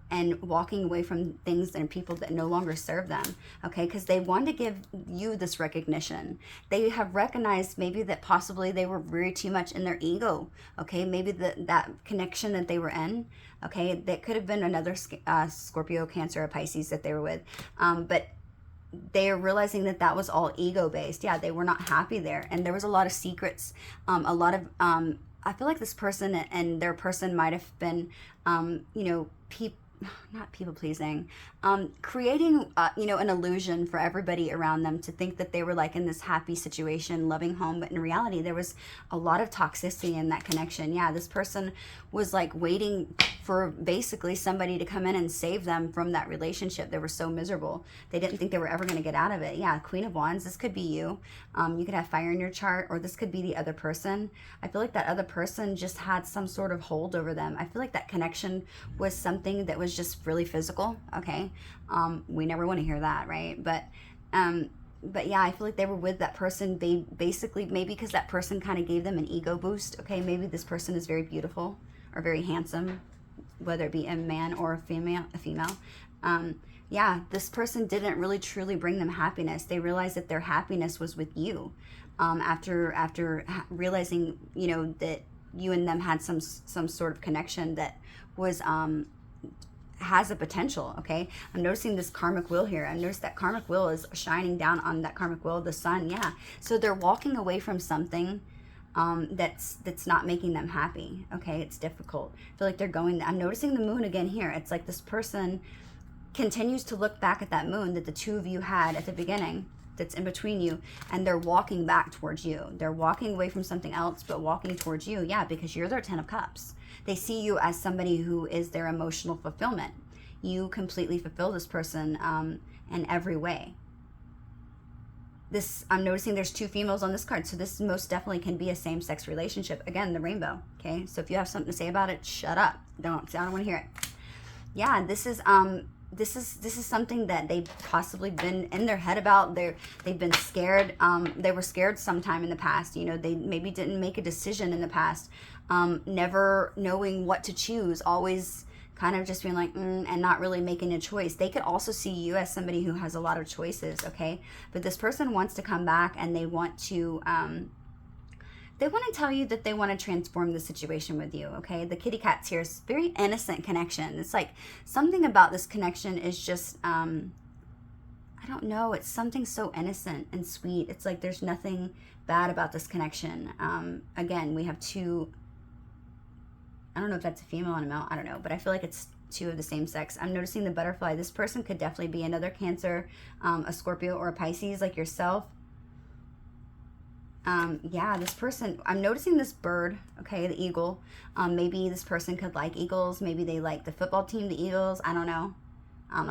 And walking away from things and people that no longer serve them, okay? Because they want to give you this recognition. They have recognized maybe that possibly they were very too much in their ego, okay? Maybe that connection that they were in, okay? That could have been another Scorpio, Cancer, or Pisces that they were with. But they are realizing that that was all ego-based. Yeah, they were not happy there. And there was a lot of secrets, a lot of... I feel like this person and their person might have been, you know, not people pleasing, creating, you know, an illusion for everybody around them to think that they were like in this happy situation, loving home. But in reality, there was a lot of toxicity in that connection. Yeah, this person was like waiting for basically somebody to come in and save them from that relationship. They were so miserable. They didn't think they were ever going to get out of it. Yeah, Queen of Wands, this could be you. You could have fire in your chart, or this could be the other person. I feel like that other person just had some sort of hold over them. I feel like that connection was something that was just really physical. Okay. We never want to hear that, right? But yeah, I feel like they were with that person. They basically, maybe because that person kind of gave them an ego boost. Okay. Maybe this person is very beautiful or very handsome, whether it be a man or a female. Yeah, this person didn't really truly bring them happiness. They realized that their happiness was with you. After realizing, you know, that you and them had some sort of connection that was has a potential. Okay, I'm noticing this karmic wheel here. I noticed that karmic wheel is shining down on that karmic wheel, the sun. Yeah, so they're walking away from something that's not making them happy. Okay, it's difficult. I feel like they're going. I'm noticing the moon again here. It's like this person continues to look back at that moon that the two of you had at the beginning, that's in between you, and they're walking back towards you. They're walking away from something else, but walking towards you. Yeah, because you're their 10 of Cups. They see you as somebody who is their emotional fulfillment. You completely fulfill this person in every way. I'm noticing there's 2 females on this card, so this most definitely can be a same-sex relationship. Again, the rainbow. Okay, so if you have something to say about it, shut up. I don't want to hear it. Yeah, this is something that they've possibly been in their head about. They've been scared. They were scared sometime in the past. You know, they maybe didn't make a decision in the past. Never knowing what to choose. Always kind of just being like, and not really making a choice. They could also see you as somebody who has a lot of choices, okay? But this person wants to come back, and they want to tell you that they want to transform the situation with you, okay? The kitty cat's here. It's very innocent connection. It's like something about this connection is just, I don't know. It's something so innocent and sweet. It's like there's nothing bad about this connection. Again, we have 2, I don't know if that's a female and a male. I don't know, but I feel like it's 2 of the same sex. I'm noticing the butterfly. This person could definitely be another Cancer, a Scorpio, or a Pisces like yourself. Yeah, this person, I'm noticing this bird, okay, the eagle. Maybe this person could like eagles. Maybe they like the football team, the Eagles. I don't know. I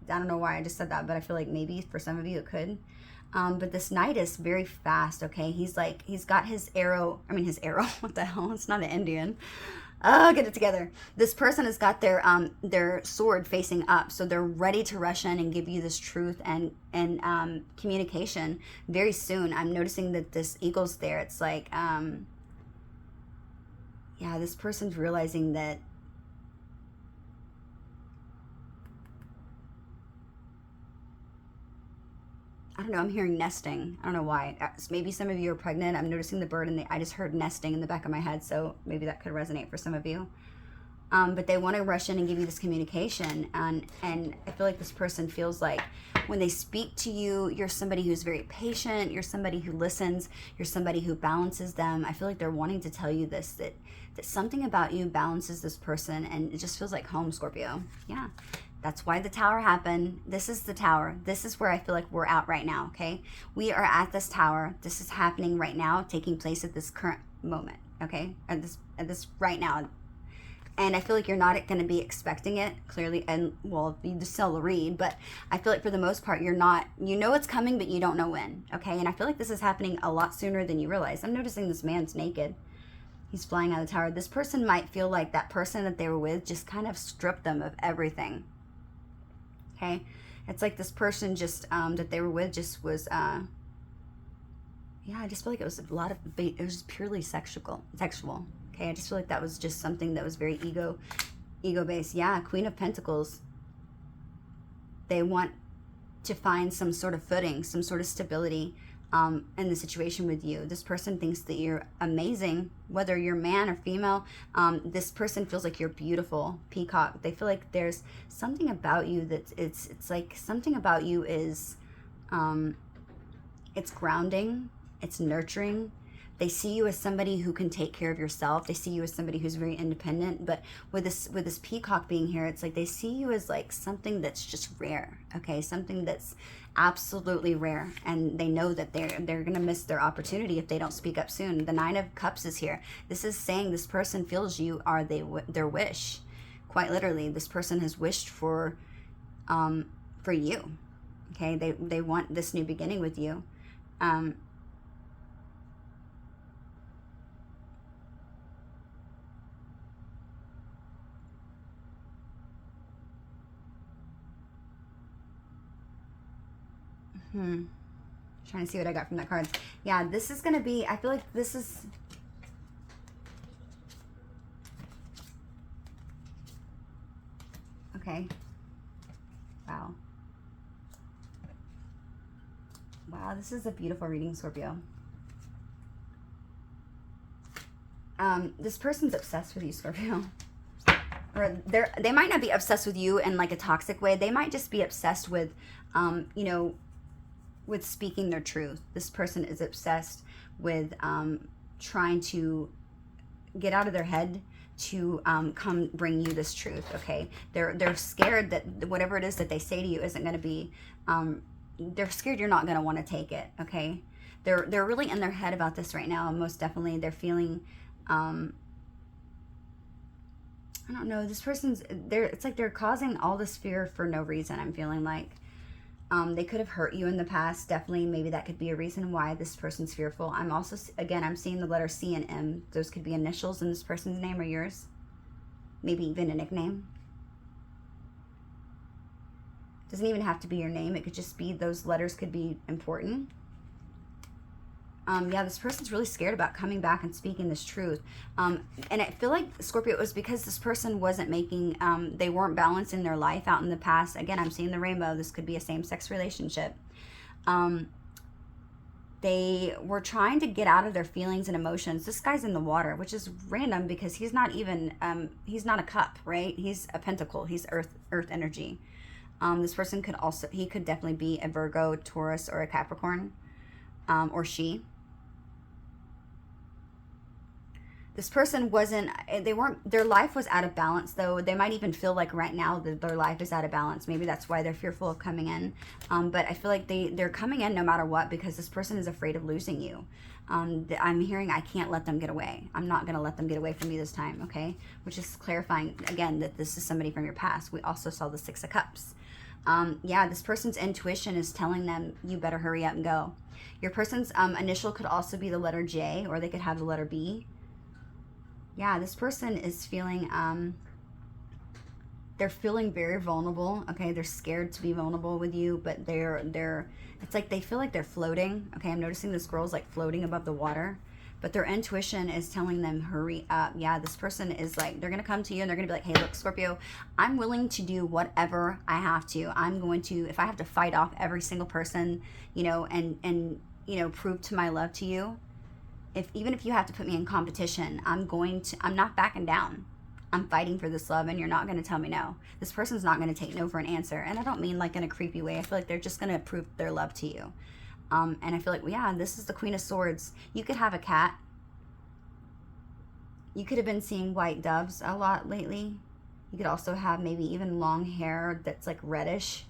don't know why I just said that, but I feel like maybe for some of you it could. But this knight is very fast, okay? He's got his arrow, what the hell? It's not an Indian. Oh, get it together. This person has got their sword facing up, so they're ready to rush in and give you this truth and communication very soon. I'm noticing that this eagle's there. It's like, yeah, this person's realizing that I don't know, I'm hearing nesting. I don't know why. Maybe some of you are pregnant. I'm noticing the bird, and I just heard nesting in the back of my head, so maybe that could resonate for some of you. But they want to rush in and give you this communication, and I feel like this person feels like when they speak to you, you're somebody who's very patient, you're somebody who listens, you're somebody who balances them. I feel like they're wanting to tell you this, that something about you balances this person, and it just feels like home, Scorpio. Yeah. That's why the tower happened. This is the tower. This is where I feel like we're at right now, okay? We are at this tower. This is happening right now, taking place at this current moment, okay? At this right now. And I feel like you're not going to be expecting it, clearly. And, well, you just still read. But I feel like for the most part, you're not, you know it's coming, but you don't know when, okay? And I feel like this is happening a lot sooner than you realize. I'm noticing this man's naked. He's flying out of the tower. This person might feel like that person that they were with just kind of stripped them of everything. Okay, it's like this person just that they were with just was yeah, I just feel like it was a lot of it was purely sexual. Okay, I just feel like that was just something that was very ego based. Yeah, Queen of Pentacles. They want to find some sort of footing, some sort of stability in the situation with you. This person thinks that you're amazing, whether you're man or female. This person feels like you're beautiful, peacock. They feel like there's something about you that it's like something about you is it's grounding, it's nurturing. They see you as somebody who can take care of yourself. They see you as somebody who's very independent. But with this peacock being here, it's like they see you as like something that's just rare, okay? Something that's absolutely rare. And they know that they're going to miss their opportunity if they don't speak up soon. The Nine of Cups is here. This is saying this person feels you are their wish. Quite literally, this person has wished for you, okay? They want this new beginning with you. Trying to see what I got from that card. Yeah, this is going to be, I feel like this is... Okay. Wow. Wow, this is a beautiful reading, Scorpio. This person's obsessed with you, Scorpio. Or they might not be obsessed with you in like a toxic way. They might just be obsessed with, you know, with speaking their truth. This person is obsessed with trying to get out of their head to come bring you this truth, okay? They're scared that whatever it is that they say to you isn't going to be, they're scared you're not going to want to take it, okay? They're really in their head about this right now. Most definitely they're feeling, I don't know, this person's, it's like they're causing all this fear for no reason, I'm feeling like. They could have hurt you in the past. Definitely, maybe that could be a reason why this person's fearful. I'm also, again, I'm seeing the letter C and M. Those could be initials in this person's name or yours. Maybe even a nickname. Doesn't even have to be your name. It could just be those letters could be important. Yeah, this person's really scared about coming back and speaking this truth. And I feel like, Scorpio, it was because this person wasn't making, they weren't balancing their life out in the past. Again, I'm seeing the rainbow. This could be a same-sex relationship. They were trying to get out of their feelings and emotions. This guy's in the water, which is random because he's not even, he's not a cup, right? He's a pentacle. He's earth energy. This person could also, he could definitely be a Virgo, Taurus, or a Capricorn, or she. This person wasn't, their life was out of balance, though. They might even feel like right now that their life is out of balance. Maybe that's why they're fearful of coming in. But I feel like they're coming in no matter what because this person is afraid of losing you. I'm hearing, I can't let them get away. I'm not going to let them get away from me this time, okay? Which is clarifying, again, that this is somebody from your past. We also saw the Six of Cups. Yeah, this person's intuition is telling them, you better hurry up and go. Your person's initial could also be the letter J, or they could have the letter B. Yeah, this person is feeling, they're feeling very vulnerable, okay? They're scared to be vulnerable with you, but it's like they feel like they're floating, okay? I'm noticing this girl's like floating above the water, but their intuition is telling them, hurry up. Yeah, this person is like, they're going to come to you and they're going to be like, hey, look, Scorpio, I'm willing to do whatever I have to. I'm going to, if I have to fight off every single person, you know, and you know, prove to my love to you, even if you have to put me in competition, I'm not backing down. I'm fighting for this love, and you're not going to tell me no. This person's not going to take no for an answer. And I don't mean like in a creepy way. I feel like they're just going to prove their love to you. And I feel like, well, yeah, this is the Queen of Swords. You could have a cat. You could have been seeing white doves a lot lately. You could also have maybe even long hair that's like reddish.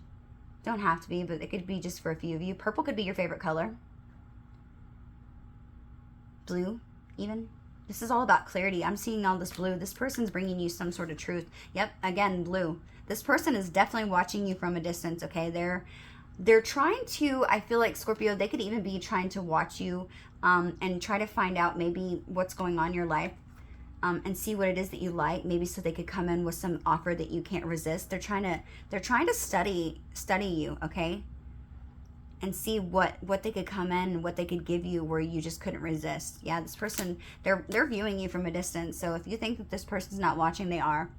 Don't have to be, but it could be just for a few of you. Purple could be your favorite color. Blue, even. This is all about clarity. I'm seeing all this blue. This person's bringing you some sort of truth. Yep, again, blue. This person is definitely watching you from a distance, okay? They're trying to, I feel like, Scorpio, they could even be trying to watch you and try to find out maybe what's going on in your life and see what it is that you like, maybe so they could come in with some offer that you can't resist. They're trying to study you, okay? And see what they could come in and what they could give you where you just couldn't resist. Yeah, this person, they're viewing you from a distance. So if you think that this person's not watching, they are.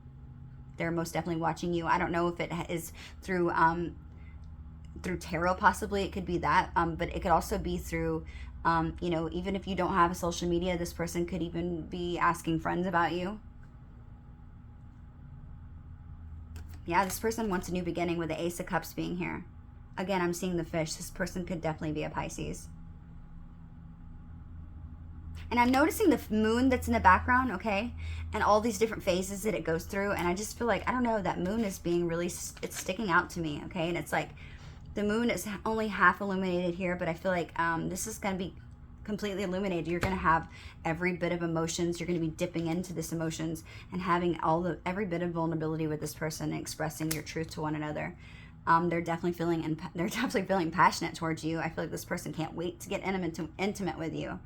They're most definitely watching you. I don't know if it is through tarot, possibly. It could be that. But it could also be through, you know, even if you don't have a social media, this person could even be asking friends about you. Yeah, this person wants a new beginning with the Ace of Cups being here. Again, I'm seeing the fish. This person could definitely be a Pisces. And I'm noticing the moon that's in the background, okay? And all these different phases that it goes through. And I just feel like, I don't know, that moon is being really, it's sticking out to me, okay? And it's like, the moon is only half illuminated here, but I feel like this is going to be completely illuminated. You're going to have every bit of emotions. You're going to be dipping into this emotions and having every bit of vulnerability with this person and expressing your truth to one another. They're definitely feeling passionate towards you. I feel like this person can't wait to get intimate with you.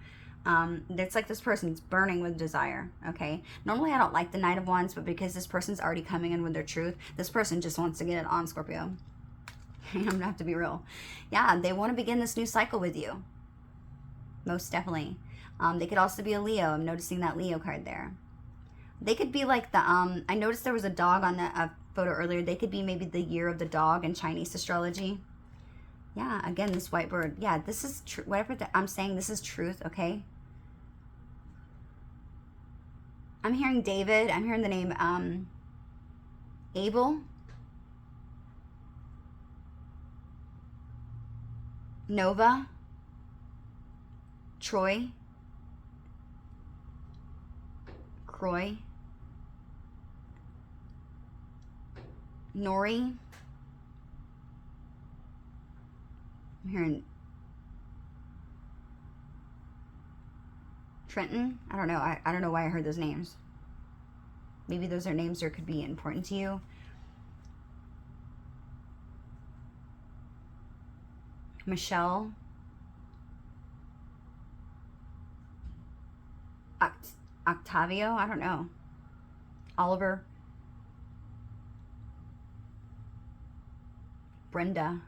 It's like this person's burning with desire, okay? Normally I don't like the Knight of Wands, but because this person's already coming in with their truth, this person just wants to get it on, Scorpio. I'm gonna have to be real. Yeah, they want to begin this new cycle with you. Most definitely. They could also be a Leo. I'm noticing that Leo card there. They could be like the, I noticed there was a dog on a photo earlier. They could be maybe the year of the dog in Chinese astrology. Yeah, again, this white bird. Yeah, this is true. Whatever I'm saying, this is truth, okay? I'm hearing David. I'm hearing the name Abel. Nova. Troy. Croy. Nori. I'm hearing Trenton. I don't know. I don't know why I heard those names. Maybe those are names that could be important to you. Michelle. Octavio. I don't know. Oliver. Brenda.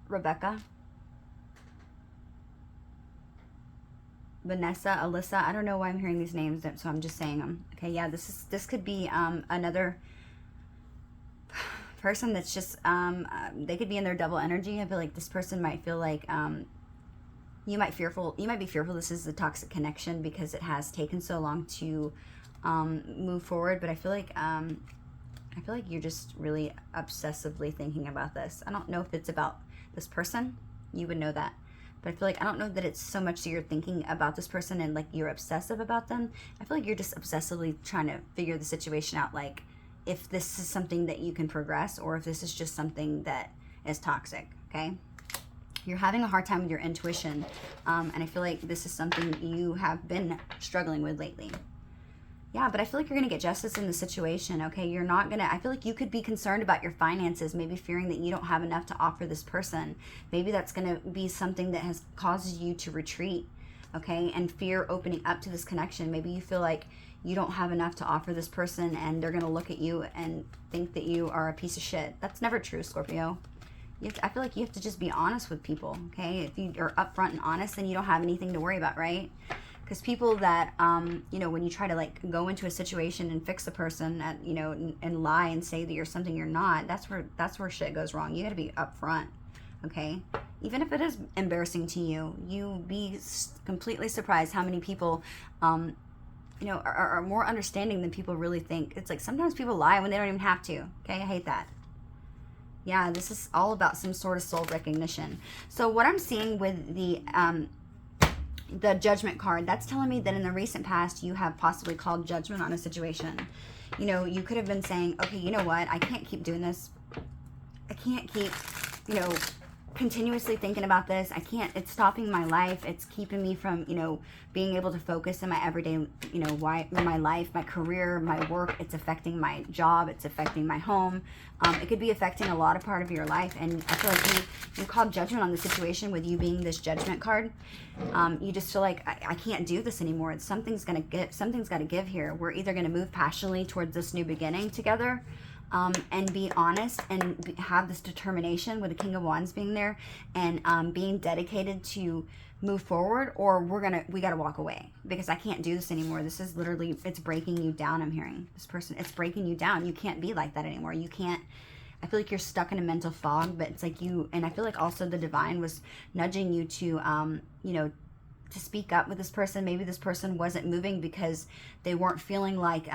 Rebecca. Vanessa, Alyssa. I don't know why I'm hearing these names, so I'm just saying them. Okay, yeah, this could be another person that's just they could be in their double energy. I feel like this person might feel like you might be fearful this is a toxic connection because it has taken so long to move forward. But I feel like you're just really obsessively thinking about this. I don't know if it's about this person. You would know that. But I feel like, I don't know that it's so much that you're thinking about this person and like you're obsessive about them. I feel like you're just obsessively trying to figure the situation out, like if this is something that you can progress or if this is just something that is toxic, okay? You're having a hard time with your intuition, and I feel like this is something you have been struggling with lately. Yeah, but I feel like you're going to get justice in the situation, okay? You're not going to, I feel like you could be concerned about your finances, maybe fearing that you don't have enough to offer this person. Maybe that's going to be something that has caused you to retreat, okay? And fear opening up to this connection. Maybe you feel like you don't have enough to offer this person and they're going to look at you and think that you are a piece of shit. That's never true, Scorpio. I feel like you have to just be honest with people, okay? If you are upfront and honest, then you don't have anything to worry about, right? Because people that, you know, when you try to like go into a situation and fix a person, you know, and lie and say that you're something you're not, that's where shit goes wrong. You got to be upfront, okay? Even if it is embarrassing to you, you'd be completely surprised how many people, you know, are more understanding than people really think. It's like sometimes people lie when they don't even have to, okay? I hate that. Yeah, this is all about some sort of soul recognition. So what I'm seeing with the Judgment card, that's telling me that in the recent past you have possibly called judgment on a situation. You know, you could have been saying, okay, you know what, I can't keep doing this. I can't keep, you know, continuously thinking about this. I can't, it's stopping my life. It's keeping me from, you know, being able to focus in my everyday, you know, my life, my career, my work. It's affecting my job. It's affecting my home. It could be affecting a lot of part of your life. And I feel like you called judgment on the situation with you being this Judgment card. You just feel like I can't do this anymore. It's something's got to give here. We're either going to move passionately towards this new beginning together, and be honest and have this determination with the King of Wands being there and being dedicated to move forward, or we got to walk away because I can't do this anymore. This is literally, it's breaking you down. I'm hearing this person, it's breaking you down. You can't be like that anymore. You can't, I feel like you're stuck in a mental fog, but it's like and I feel like also the divine was nudging you to, you know, to speak up with this person. Maybe this person wasn't moving because they weren't feeling like,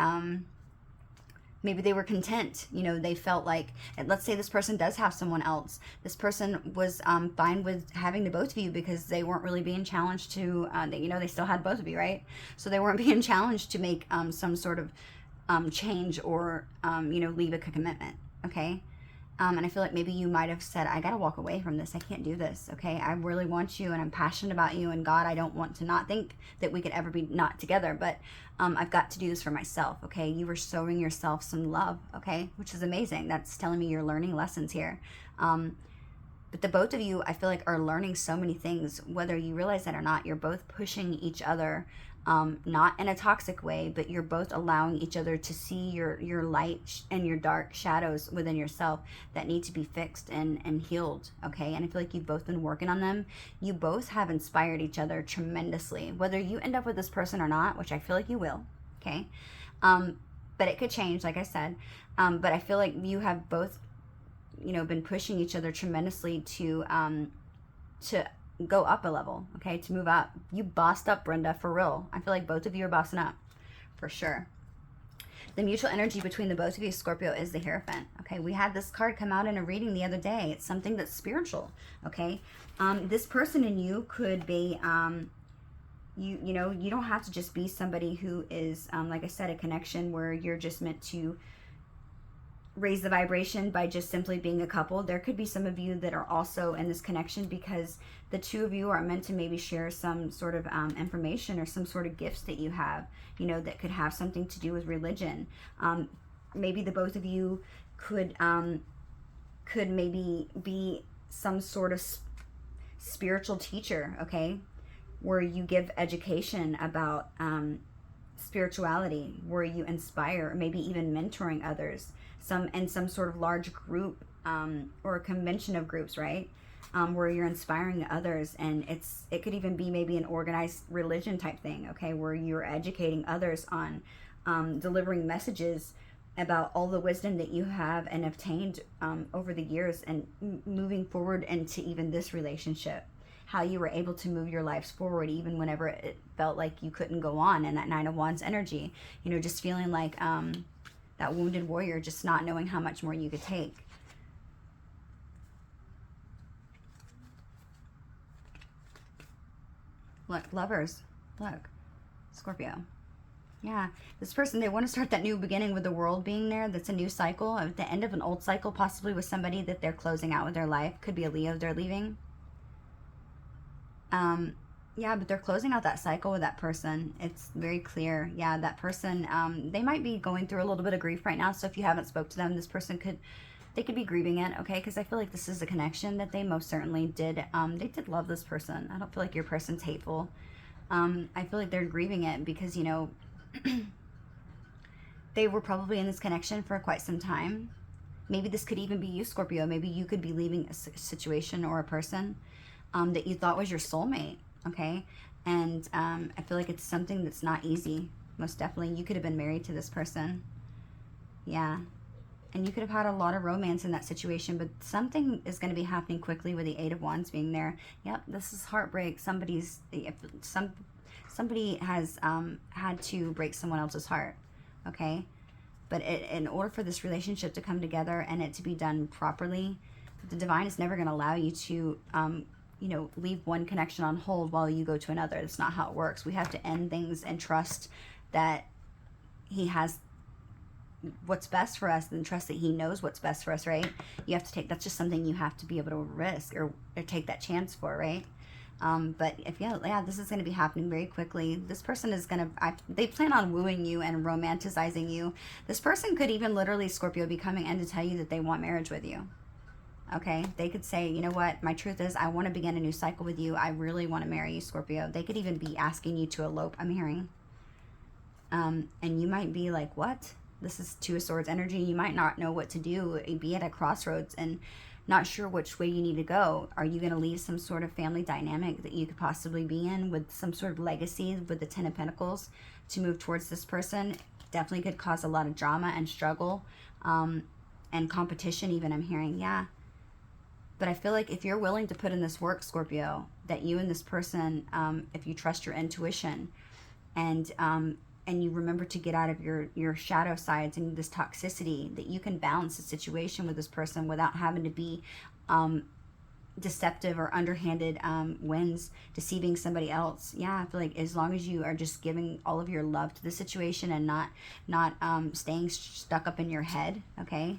Maybe they were content, you know, they felt like, let's say this person does have someone else. This person was fine with having the both of you because they weren't really being challenged to, you know, they still had both of you, right? So they weren't being challenged to make some sort of change or, you know, leave a commitment, okay? And I feel like maybe you might have said, I got to walk away from this. I can't do this, okay? I really want you and I'm passionate about you. And God, I don't want to not think that we could ever be not together. But I've got to do this for myself, okay? You were showing yourself some love, okay? Which is amazing. That's telling me you're learning lessons here. But the both of you, I feel like, are learning so many things, whether you realize that or not. You're both pushing each other, not in a toxic way, but you're both allowing each other to see your light and your dark shadows within yourself that need to be fixed and healed, okay? And I feel like you've both been working on them. You both have inspired each other tremendously, whether you end up with this person or not, which I feel like you will, okay? But it could change, like I said. But I feel like you have both, you know, been pushing each other tremendously to go up a level, okay, to move up. You bossed up, Brenda, for real. I feel like both of you are bossing up, for sure. The mutual energy between the both of you, Scorpio, is the Hierophant, okay? We had this card come out in a reading the other day. It's something that's spiritual, okay? This person in you could be, you know, you don't have to just be somebody who is, like I said, a connection where you're just meant to raise the vibration by just simply being a couple. There could be some of you that are also in this connection because the two of you are meant to maybe share some sort of information or some sort of gifts that you have, you know, that could have something to do with religion. Maybe the both of you could maybe be some sort of spiritual teacher, okay, where you give education about spirituality, where you inspire, maybe even mentoring others, some sort of large group or a convention of groups, right? Where you're inspiring others, and it could even be maybe an organized religion type thing, okay, where you're educating others on delivering messages about all the wisdom that you have and obtained over the years, and moving forward into even this relationship. How you were able to move your lives forward even whenever it felt like you couldn't go on. And that Nine of Wands energy, you know, just feeling like that wounded warrior, just not knowing how much more you could take. Look, lovers, look, Scorpio. Yeah, this person, they want to start that new beginning with the world being there. That's a new cycle. At the end of an old cycle, possibly with somebody that they're closing out with their life. Could be a Leo they're leaving. Yeah, but they're closing out that cycle with that person. It's very clear. Yeah, that person, they might be going through a little bit of grief right now. So if you haven't spoke to them, this person they could be grieving it, okay? Because I feel like this is a connection that they most certainly did. They did love this person. I don't feel like your person's hateful. I feel like they're grieving it because, you know, they were probably in this connection for quite some time. Maybe this could even be you, Scorpio. Maybe you could be leaving a situation or a person that you thought was your soulmate, okay? And I feel like it's something that's not easy. Most definitely. You could have been married to this person. Yeah. And you could have had a lot of romance in that situation, but something is going to be happening quickly with the Eight of Wands being there. Yep, this is heartbreak. Somebody has had to break someone else's heart, okay? But in order for this relationship to come together and it to be done properly, the divine is never going to allow you to, you know, leave one connection on hold while you go to another. That's not how it works. We have to end things and trust that he has what's best for us, and trust that he knows what's best for us, right? You have to take, that's just something you have to be able to risk or take that chance for, right? But if yeah, this is going to be happening very quickly. This person is going to, they plan on wooing you and romanticizing you. This person could even literally, Scorpio, be coming in to tell you that they want marriage with you. Okay, they could say, you know what, my truth is I want to begin a new cycle with you. I really want to marry you, Scorpio. They could even be asking you to elope, I'm hearing. And you might be like, what? This is Two of Swords energy. You might not know what to do, be at a crossroads and not sure which way you need to go. Are you going to leave some sort of family dynamic that you could possibly be in with some sort of legacy with the Ten of Pentacles to move towards this person? Definitely could cause a lot of drama and struggle and competition even, I'm hearing. Yeah. But I feel like if you're willing to put in this work, Scorpio, that you and this person, if you trust your intuition and and you remember to get out of your shadow sides and this toxicity, that you can balance the situation with this person without having to be deceptive or underhanded wins, deceiving somebody else. Yeah, I feel like as long as you are just giving all of your love to the situation and not staying stuck up in your head, okay,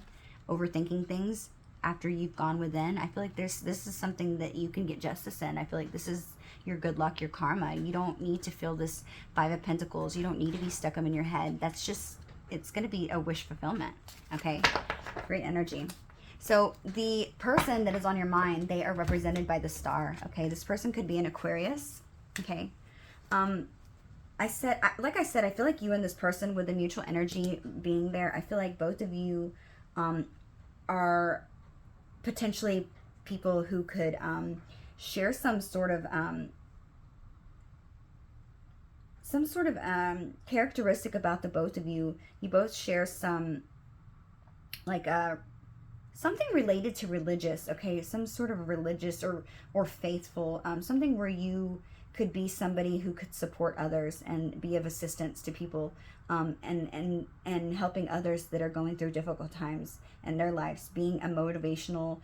overthinking things after you've gone within, I feel like this is something that you can get justice in. I feel like this is your good luck, your karma. You don't need to feel this Five of Pentacles. You don't need to be stuck up in your head. That's just, it's going to be a wish fulfillment, okay? Great energy. So the person that is on your mind, they are represented by the star, okay? This person could be an Aquarius, okay? Like I said, I feel like you and this person, with the mutual energy being there, I feel like both of you are potentially people who could share some sort of characteristic about the both of you. You both share some, like, something related to religious, okay? Some sort of religious or faithful, something where you could be somebody who could support others and be of assistance to people, and helping others that are going through difficult times in their lives, being a motivational,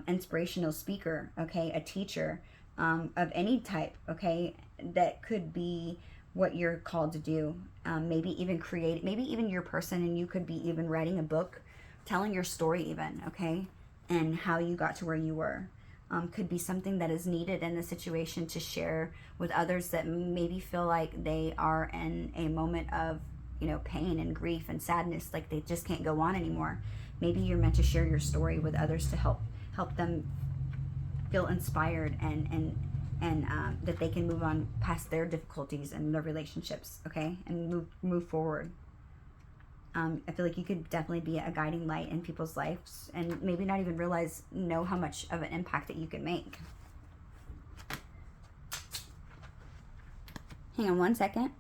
inspirational speaker, okay? A teacher of any type, okay? That could be what you're called to do. Maybe even your person, and you could be even writing a book, telling your story even, okay? And how you got to where you were. Could be something that is needed in the situation to share with others that maybe feel like they are in a moment of, you know, pain and grief and sadness, like they just can't go on anymore. Maybe you're meant to share your story with others to help them feel inspired and that they can move on past their difficulties and their relationships, okay? And move forward. I feel like you could definitely be a guiding light in people's lives and maybe not even know how much of an impact that you can make. Hang on one second.